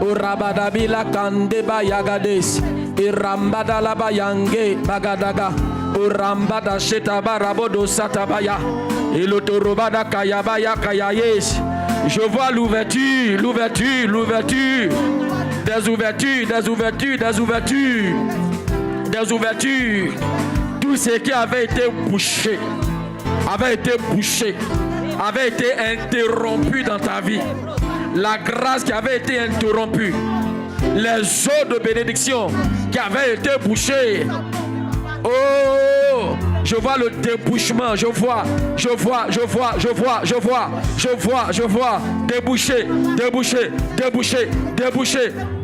Urabadabi la kande bayagades. Irambada la bayange bagadaga. Urambada shetaba rabodo satabaya. Ilotorobada kayabaya kayayes. Je vois l'ouverture. Des ouvertures. Tout ce qui avait été bouché, avait été interrompu dans ta vie. La grâce qui avait été interrompue. Les eaux de bénédiction qui avaient été bouchées. Oh, je vois le débouchement, je vois.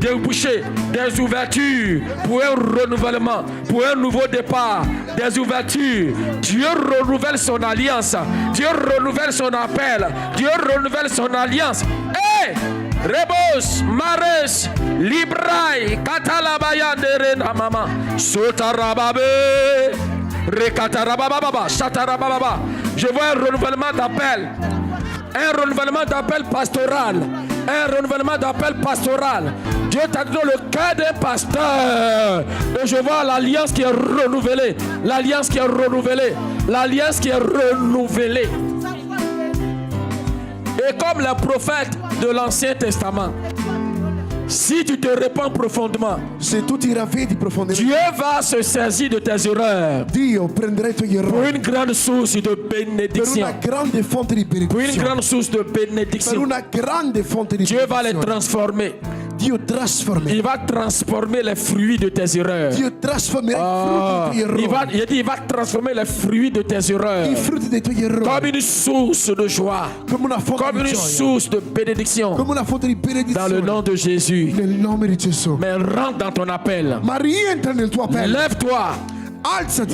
Déboucher, des ouvertures pour un renouvellement, pour un nouveau départ, des ouvertures. Dieu renouvelle son alliance, Dieu renouvelle son appel, Dieu renouvelle son alliance. Hey! Rebos, Mares, Librai, Katalabaya Derena Mama, Sotarababe, Rekatarababa, Satarababa. Je vois un renouvellement d'appel. Un renouvellement d'appel pastoral. Dieu t'a donné le cœur d'un pasteur. Et je vois l'alliance qui est renouvelée. Et comme les prophètes de l'Ancien Testament, si tu te répands profondément, Dieu va se saisir de tes erreurs pour une grande source de bénédiction. Dieu va les transformer. Il va transformer les fruits de tes erreurs. Il va transformer les fruits de tes erreurs comme une source de joie, comme une source de bénédiction. Dans le nom de Jésus. Mais rentre dans ton appel. Lève-toi,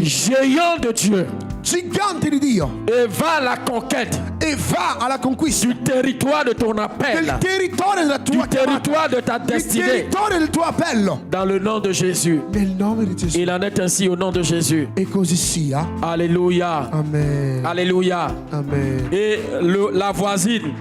géant de Dieu. gigante di Dio. Et va à la conquête E va alla conquista du territoire de ton appel, del territorio della du tua chiamata, territoire de ta del destinée, territorio del tuo appello. dans le nom de Jésus. Nel nome di Gesù. Il en est ainsi au nom de Jésus. E così sia. Alléluia. Amen. Alléluia. Amen. Et la voisine,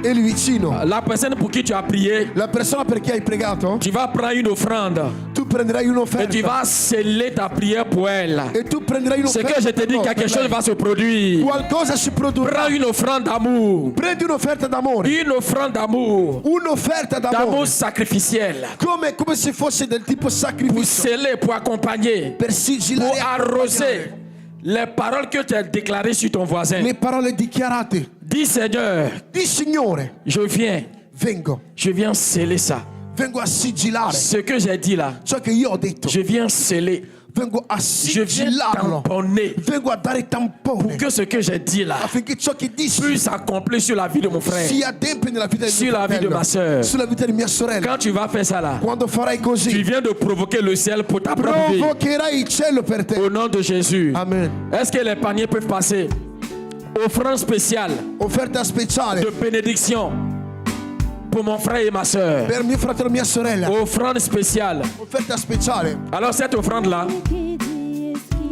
E il vicino, la personne pour qui tu as prié, la persona per chi hai pregato, tu vas prendre une offrande tu prenderai et tu un'offerta. vas sceller ta prière pour elle. E tu prenderai C'est un'offerta. que je te dis, per quelque chose lei. va se produire. Qualcosa si produrrà. Prends une offrande d'amour. Prendi un'offerta d'amore. Une offrande d'amour. Un'offerta D'amour d'amore. sacrificiel. Come se fosse del tipo Pour sacrificio. sceller, pour accompagner, Per sigillare pour e arroser accompagnare les paroles que tu as déclarées sur ton voisin. le parole dichiarate. Dis Seigneur, Di Signore, je viens sceller ça. vengo a sigillare Ce que j'ai dit là, ciò che io ho detto. je viens sceller. Vengo a Je viens sigillarlo. tamponner Vengo a dare pour tampone que ce que j'ai dit là affinché ciò che dissi puisse accomplir sur la vie de mon frère. si adempie nella vita di Sur mio la vie de fratello, ma sœur. sulla vita di mia sorella. Quand tu vas faire ça là, Quando farai tu così, viens de provoquer le ciel pour ta propre vie. provocherai il cielo per te. Au nom de Jésus. Amen. Est-ce que les paniers peuvent passer? Offrande spéciale Offerta speciale de bénédiction pour mon frère et ma soeur. per mio fratello e mia sorella. Offrande spéciale. Offerta speciale. Alors cette offrande-là,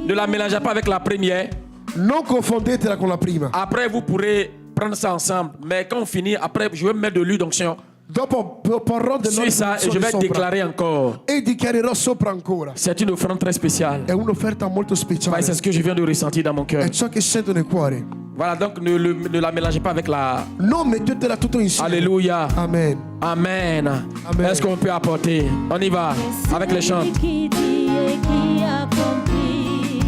ne la mélangez pas avec la première. Non confondetela con la prima. Après, vous pourrez prendre ça ensemble. Mais quand on finit, après, je vais mettre de l'huile d'onction Dopo porrò sur ça et je vais sopra déclarer encore. e dichiarerò sopra ancora. C'est une offrande très spéciale. È un'offerta molto speciale. C'est ce que je viens de ressentir dans mon cœur. È ciò che sento nel cuore. Voilà, donc ne la mélangez pas avec la... Non mettetela tutto insieme. Alléluia. Amen. Amen. Amen. Est-ce qu'on peut apporter? On y va avec les chants. Qui dit et qui accomplit.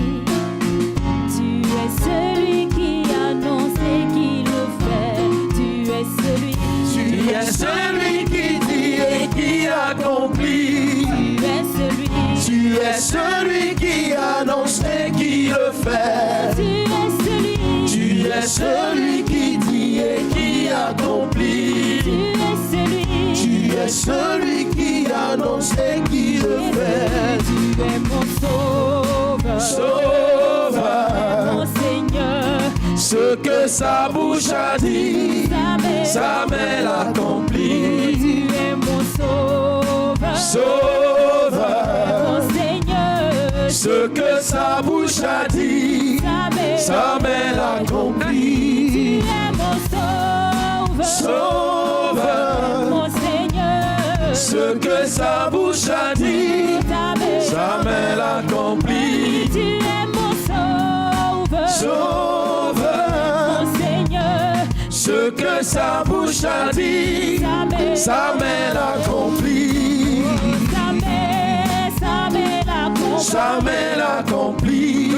Tu es celui qui annonce et qui le fait. Tu es celui. Tu es celui qui dit et qui accomplit. Tu es celui. Tu es celui qui annonce et qui le fait. Tu es celui. Tu es celui qui dit et qui accomplit. Tu es celui. Tu es celui qui annonce et qui le fait. Tu es mon sauveur. Sauveur. Mon Seigneur. Ce que sa bouche a dit, sa main l'accomplit. Tu es mon sauveur. Sauveur. Mon Seigneur. Ce que sa bouche a dit, sa main l'accomplit. Tu es mon sauveur. Sauveur. Mon Seigneur. Ce que sa bouche a dit, sa main l'accomplit. Tu es mon sauveur. Sauveur. Mon Seigneur. Ce que sa bouche a dit, sa main l'accomplit. Sa main l'accomplit.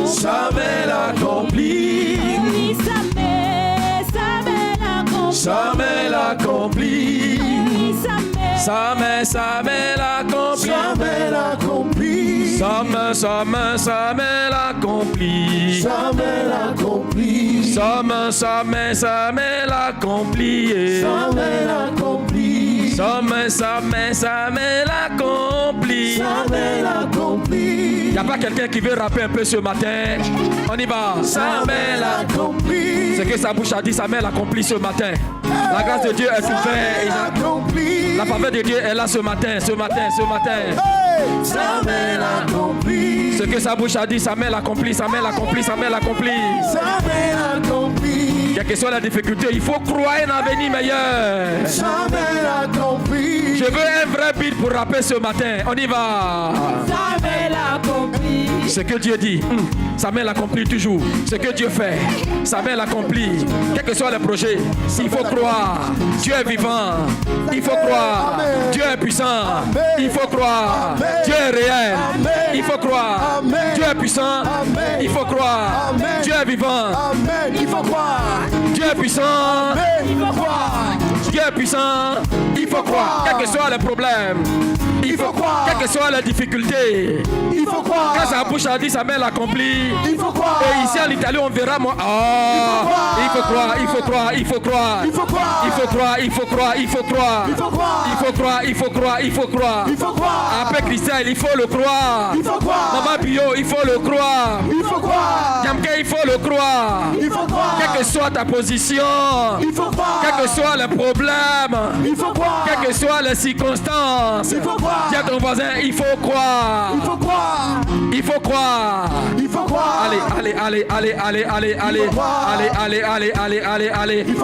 Sa main l'accomplit. Sa main l'accomplit. Sa main l'accomplit. Sa main l'accomplit. Sa main l'accomplit. Sa main l'accomplit. Sa main l'accomplit. Sa main l'accomplit. Sa main l'accomplit. Sa main l'accomplit. Y a pas quelqu'un qui veut rapper un peu ce matin? On y va. Sa main l'accomplit. Ce que sa bouche a dit, sa main l'accomplit ce matin. La grâce de Dieu est ouverte. La faveur de Dieu est là ce matin. Sa main l'accomplit. Ce que sa bouche a dit, sa main l'accomplit. Sa main l'accomplit. Sa main l'accomplit. Sa main l'accomplit. Quelle que soit la difficulté, il faut croire un avenir meilleur. Sa main l'accomplit. Je veux un vrai beat pour rapper ce matin. On y va. Ce que Dieu dit, sa main l'accomplit toujours. Ce que Dieu fait, sa main l'accomplit. Quels que soient les projets, il faut croire. Dieu est vivant. Il faut croire. Dieu est puissant. Il faut croire. Dieu est réel. Il faut croire. Dieu est puissant. Il faut croire. Dieu est vivant. Amen. Il faut croire. Dieu est puissant. Il faut croire. Dieu est puissant. Il faut croire. Quel que soit le problème. Il faut croire. Quelles que soient les difficultés. Il faut croire. Quand sa bouche a dit, sa main l'accomplit. Il faut croire. Et ici en Italie, on verra moi. Oh, il faut croire. Il faut croire. Il faut croire. Il faut croire. Il faut croire. Il faut croire. Il faut croire. Il faut croire. Il faut croire. Il faut croire. Il faut croire. Il faut croire. Après Christelle, il faut le croire. Il faut croire. Maman Pio, il faut le croire. Il faut croire. Yamke, il faut le croire. Il faut croire. Quelle que soit ta position. Il faut croire. Quel que soit le problème. Il faut croire. Quelles que soient les circonstances. Il faut croire. Dis à ton voisin, il faut croire. Il faut croire. Il faut croire. Il faut croire. Allez. Il faut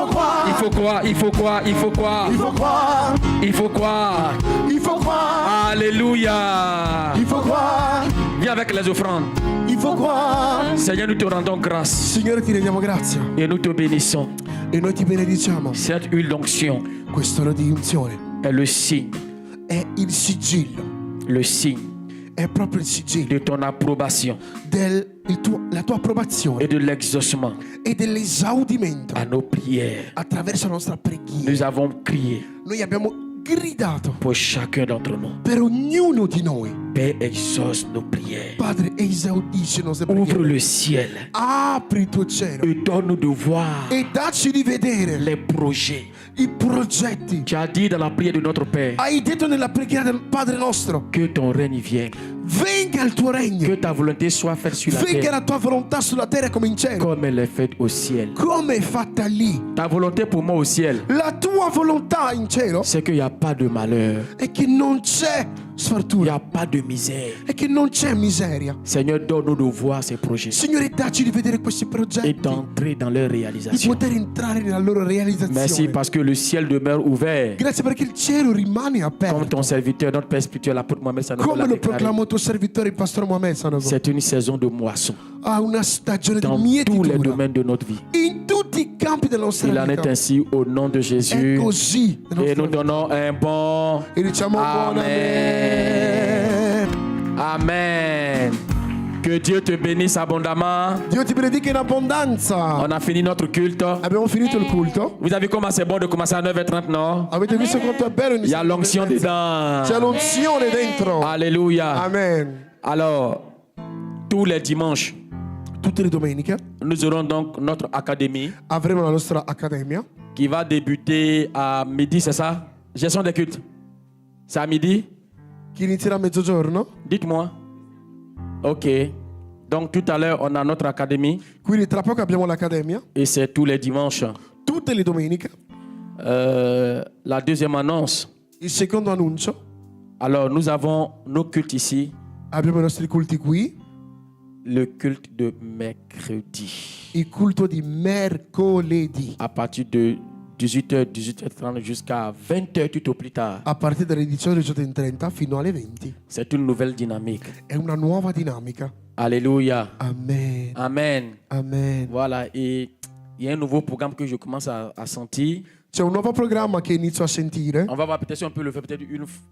croire. Il faut croire. Il faut croire. Il faut croire. Il faut croire. Il faut croire. Il faut croire. Alléluia. Il faut croire. Viens avec les offrandes. Il faut croire. Seigneur, nous te rendons grâce Signore, ti rendiamo grazia et nous te bénissons. e noi ti benediciamo. Cette huile d'onction Quest'ora di unzione est le signe, è il sigillo, le signe è proprio il sigillo de ton approbation la tua approvazione et de l'exaucement e dell'esaudimento à nos prières. attraverso la nostra preghiera. Nous avons crié Noi abbiamo gridato pour chacun d'entre nous. per ognuno di noi. Père, exauce nos prières. Padre, esaudisci le nostre Ouvre preghiere. le ciel Apri il tuo cielo et donne-nous de voir e dacci di vedere les projets. i progetti. Tu as dit dans la prière de notre Père Hai detto nella preghiera del Padre nostro: que ton règne vienne, venga il tuo regno, que ta volonté soit faite sur la venga terre la tua volontà sulla terra come in cielo, comme elle est faite au ciel. come è fatta lì. Ta volonté pour moi au ciel, La tua volontà in cielo c'est qu'il n'y a pas de malheur, è che non c'è il n'y sfortuna, a pas de misère. è che non c'è miseria. Seigneur, donne-nous de voir ces projets Signore, dacci di vedere questi et progetti, d'entrer dans leur di réalisation. poter entrare nella loro Merci realizzazione. parce que le ciel demeure ouvert. Grazie perché il cielo rimane Comme aperto, ton serviteur, notre Père spirituel, l'apôtre Mohamed Sanogo come l'a lo déclaré. proclama il tuo servitore, il pastore Mohamed Sanogo. C'est une saison de moisson Ha una stagione di dans tous les mietitura domaines de notre vie. in tutti i campi della nostra Il en est vita. ainsi au nom de È Jésus. così nella Et nostra nous vita. donnons un bon E diciamo buon Amen. amen. Amen. Que Dieu te bénisse abondamment. Dio ti benedica in abbondanza. On a fini notre culte. Abbiamo finito il culto. Vous avez vu comment c'est bon de commencer à 9h30, non? Avete visto quanto è bello Il y a iniziare? l'onction dedans. C'è l'unzione dentro. Alléluia. Amen. Alors, tous les dimanches, Tutte le domeniche nous aurons donc notre académie avremo la nostra accademia qui va débuter à midi, c'est ça? Gestion des cultes. C'est à midi? che inizierà a mezzogiorno. Dites-moi. Ok. Donc tout à l'heure, on a notre académie Quindi tra poco abbiamo l'accademia. et c'est tous les dimanches. Tutte le domeniche. La deuxième annonce. Il secondo annuncio. Alors, nous avons nos cultes ici. Abbiamo i nostri culti qui. Le culte de mercredi. Il culto di mercoledì. À partir de 18h, 18h30 jusqu'à 20h tout au plus tard. A partire dalle 18:30 fino alle 20. C'est une nouvelle dynamique. È una nuova dinamica. Alléluia. Amen. Amen. Amen. Voilà. Et il y a un nouveau programme que je commence à sentir. C'è un nuovo programma che inizio a sentire. On va voir peut-être si on peut le faire peut-être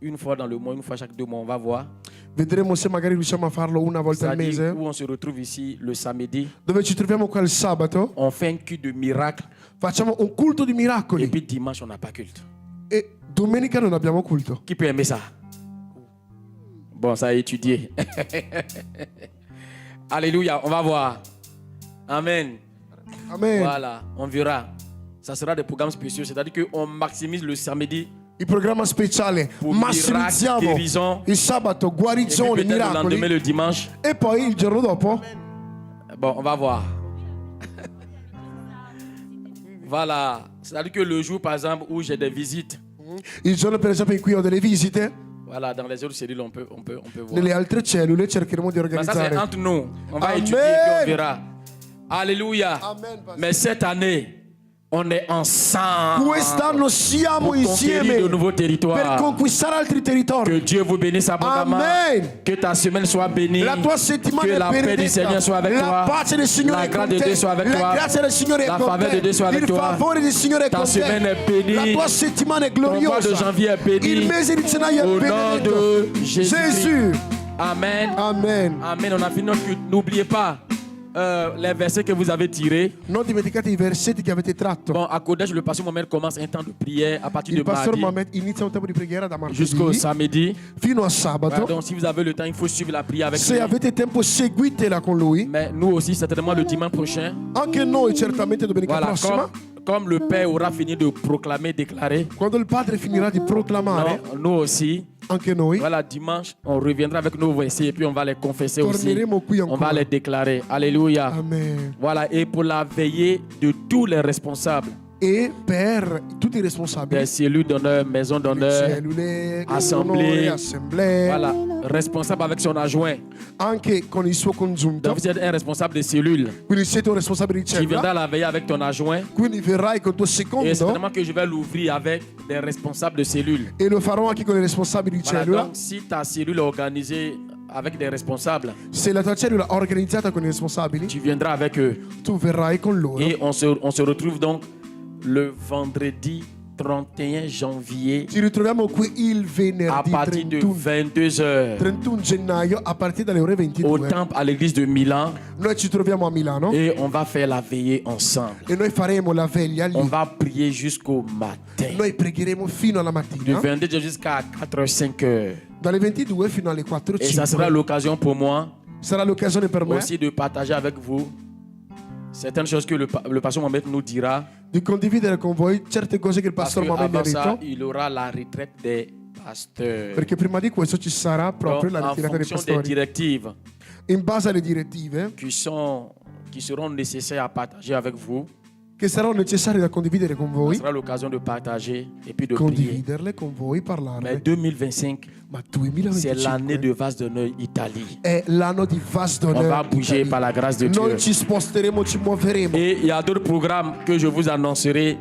une fois dans le mois, une fois chaque 2 mois. On va voir. Vedremo se magari riusciamo a farlo una volta al C'est-à-dire mese. où on se retrouve ici le samedi. Dove ci troviamo qua il sabato. On fait un culte de miracle. Facciamo un culto di Et miracoli. puis dimanche, on n'a pas culte. E domenica non abbiamo culto. Qui peut aimer ça? Bon, ça a étudié. Alléluia, on va voir. Amen. Amen. Voilà, on verra. Ça sera des programmes spéciaux, c'est-à-dire qu'on maximise le samedi. Il programma speciale. Pour Massimizziamo miracoli, guérison. il sabato, Et puis guarigioni, peut-être le lendemain, miracoli. le dimanche. E poi il giorno dopo Bon, on va voir. Voilà, c'est-à-dire que le jour, par exemple, où j'ai des visites, il giorno per esempio in cui ho delle visite, voilà, dans les autres cellules, on peut voir. nelle altre cellule cercheremo di Mais ça, c'est organizzare. entre nous. On va Amen. étudier et puis on verra. Alléluia. Amen, pastor. Mais cette année, on est ensemble Quest'anno siamo pour conquérir insieme de nouveaux per territoires. conquistare altri territori. Que Dieu vous bénisse abondamment. Amen. Que ta semaine soit bénie. La tua settimana Que è la paix du benedetta. Seigneur soit avec La toi. pace del Signore La è con grâce de te. Dieu soit avec La toi. grazia del Signore è La con faveur te. de Dieu soit avec Il toi. favore del Signore è Ta con te. semaine est bénie. La tua settimana è Ton mois de gloriosa. janvier est béni. Il mese di gennaio Au è nom benedetto. de Jésus. Gesù. Amen. Amen. Amen. On a fini notre culte. N'oubliez pas, les versets que vous avez tirés. Non dimenticate i versetti che avete tratto. Bon, à Kodesh, le pasteur Mohamed commence un temps de prière à partir Il de pastor mardi Mohamed inizia un tempo di preghiera da jusqu'au martedì samedi. fino a Voilà, sabato. donc, si vous avez le temps, il faut suivre la prière avec Se lui. avete tempo seguitela con lui. Mais nous aussi, certainement le dimanche prochain. Anche noi certamente domenica Voilà, prossima, comme le Père aura fini de proclamer, déclarer. quando il padre finirà di proclamare, Non, nous aussi. anche noi Voilà, dimanche, on reviendra avec nos versets et puis on va les confesser aussi. torneremo qui On va ancora. les déclarer. Alléluia. Amen. Voilà, et pour la veillée de tous les responsables E per tutti i responsabili, des cellules d'honneur, maisons d'honneur, cellule, assemblee. assemblee, voilà, responsable avec son adjoint. anche con il suo congiunto. Donc, vous êtes un responsable de cellule. Quindi siete un responsabile di Tu viendras cellula, la veiller avec ton adjoint. quindi verrai con il tuo Et secondo certainement que je vais l'ouvrir avec des responsables de cellules. e lo farò anche con i responsabili di Voilà, cellula. donc, si ta cellule est organisée avec des responsables, Se la tua cellula è organizzata con i responsabili, tu viendras avec eux. tu verrai con loro. Et on se retrouve donc le vendredi 31 janvier Ci ritroviamo qui il à venerdì partir de 31, 22h 31 gennaio a partire dalle ore au 22. temple à l'église de Milan Noi ci troviamo a Milano et on va faire la veillée ensemble. e noi faremo la veglia On lì. va prier jusqu'au matin. Noi pregheremo fino alla De mattina, 22h jusqu'à 4h, 5h. dalle 22 fino alle 4 Et ça sera 5. l'occasion pour moi Sarà l'occasione per me aussi de partager avec vous certaines choses que le pasteur Mohamed nous dira. di condividere con voi certe cose che il Parce pastor Mohamed mi ha qu'avant ça, detto, il aura la retraite des pasteurs. perché prima di questo ci sarà proprio Donc, la en ritirata dei fonction des pastori. directives In base alle direttive qui seront nécessaires à partager avec vous, che saranno necessarie da condividere con ce voi, sera l'occasion de partager et puis de prier. condividerle con voi, Mais parlarne. 2025, Ma c'est l'année 2025 de vase d'honneur Italie. è l'anno di Vase On va d'Honneur. bouger par la grâce de Dieu. Noi ci sposteremo, ci muoveremo. Et il y a d'autres programmes que je vous annoncerai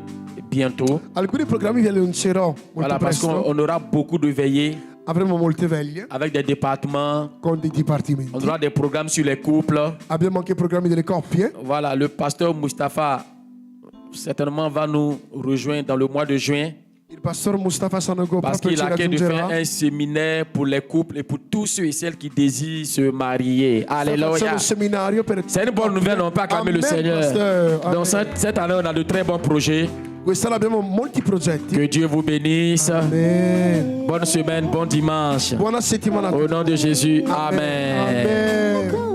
bientôt. Alcuni programmi vi annuncerò molto Voilà, parce presto. qu'on aura beaucoup de veillées Avremo molte veglie avec des départements. con dei On dipartimenti. aura des programmes sur les couples. Abbiamo anche programmi delle coppie. Voilà, le pasteur Mustapha certainement va nous rejoindre dans le mois de juin Il pastor Mustafa Sanogo parce proprio qu'il ci a cœur de faire raggiungerà. un séminaire pour les couples et pour tous ceux et celles qui désirent se marier. Sta Alléluia. facendo un seminario per C'est une bonne nouvelle, on peut acclamer le Amen, Seigneur. pasteur. Amen. Donc cette année, on a de très bons projets. Quest'anno abbiamo molti progetti. Que Dieu vous bénisse. Amen. Bonne semaine, bon dimanche. Buona settimana a tutti. Au nom de Jésus, Amen. Amen.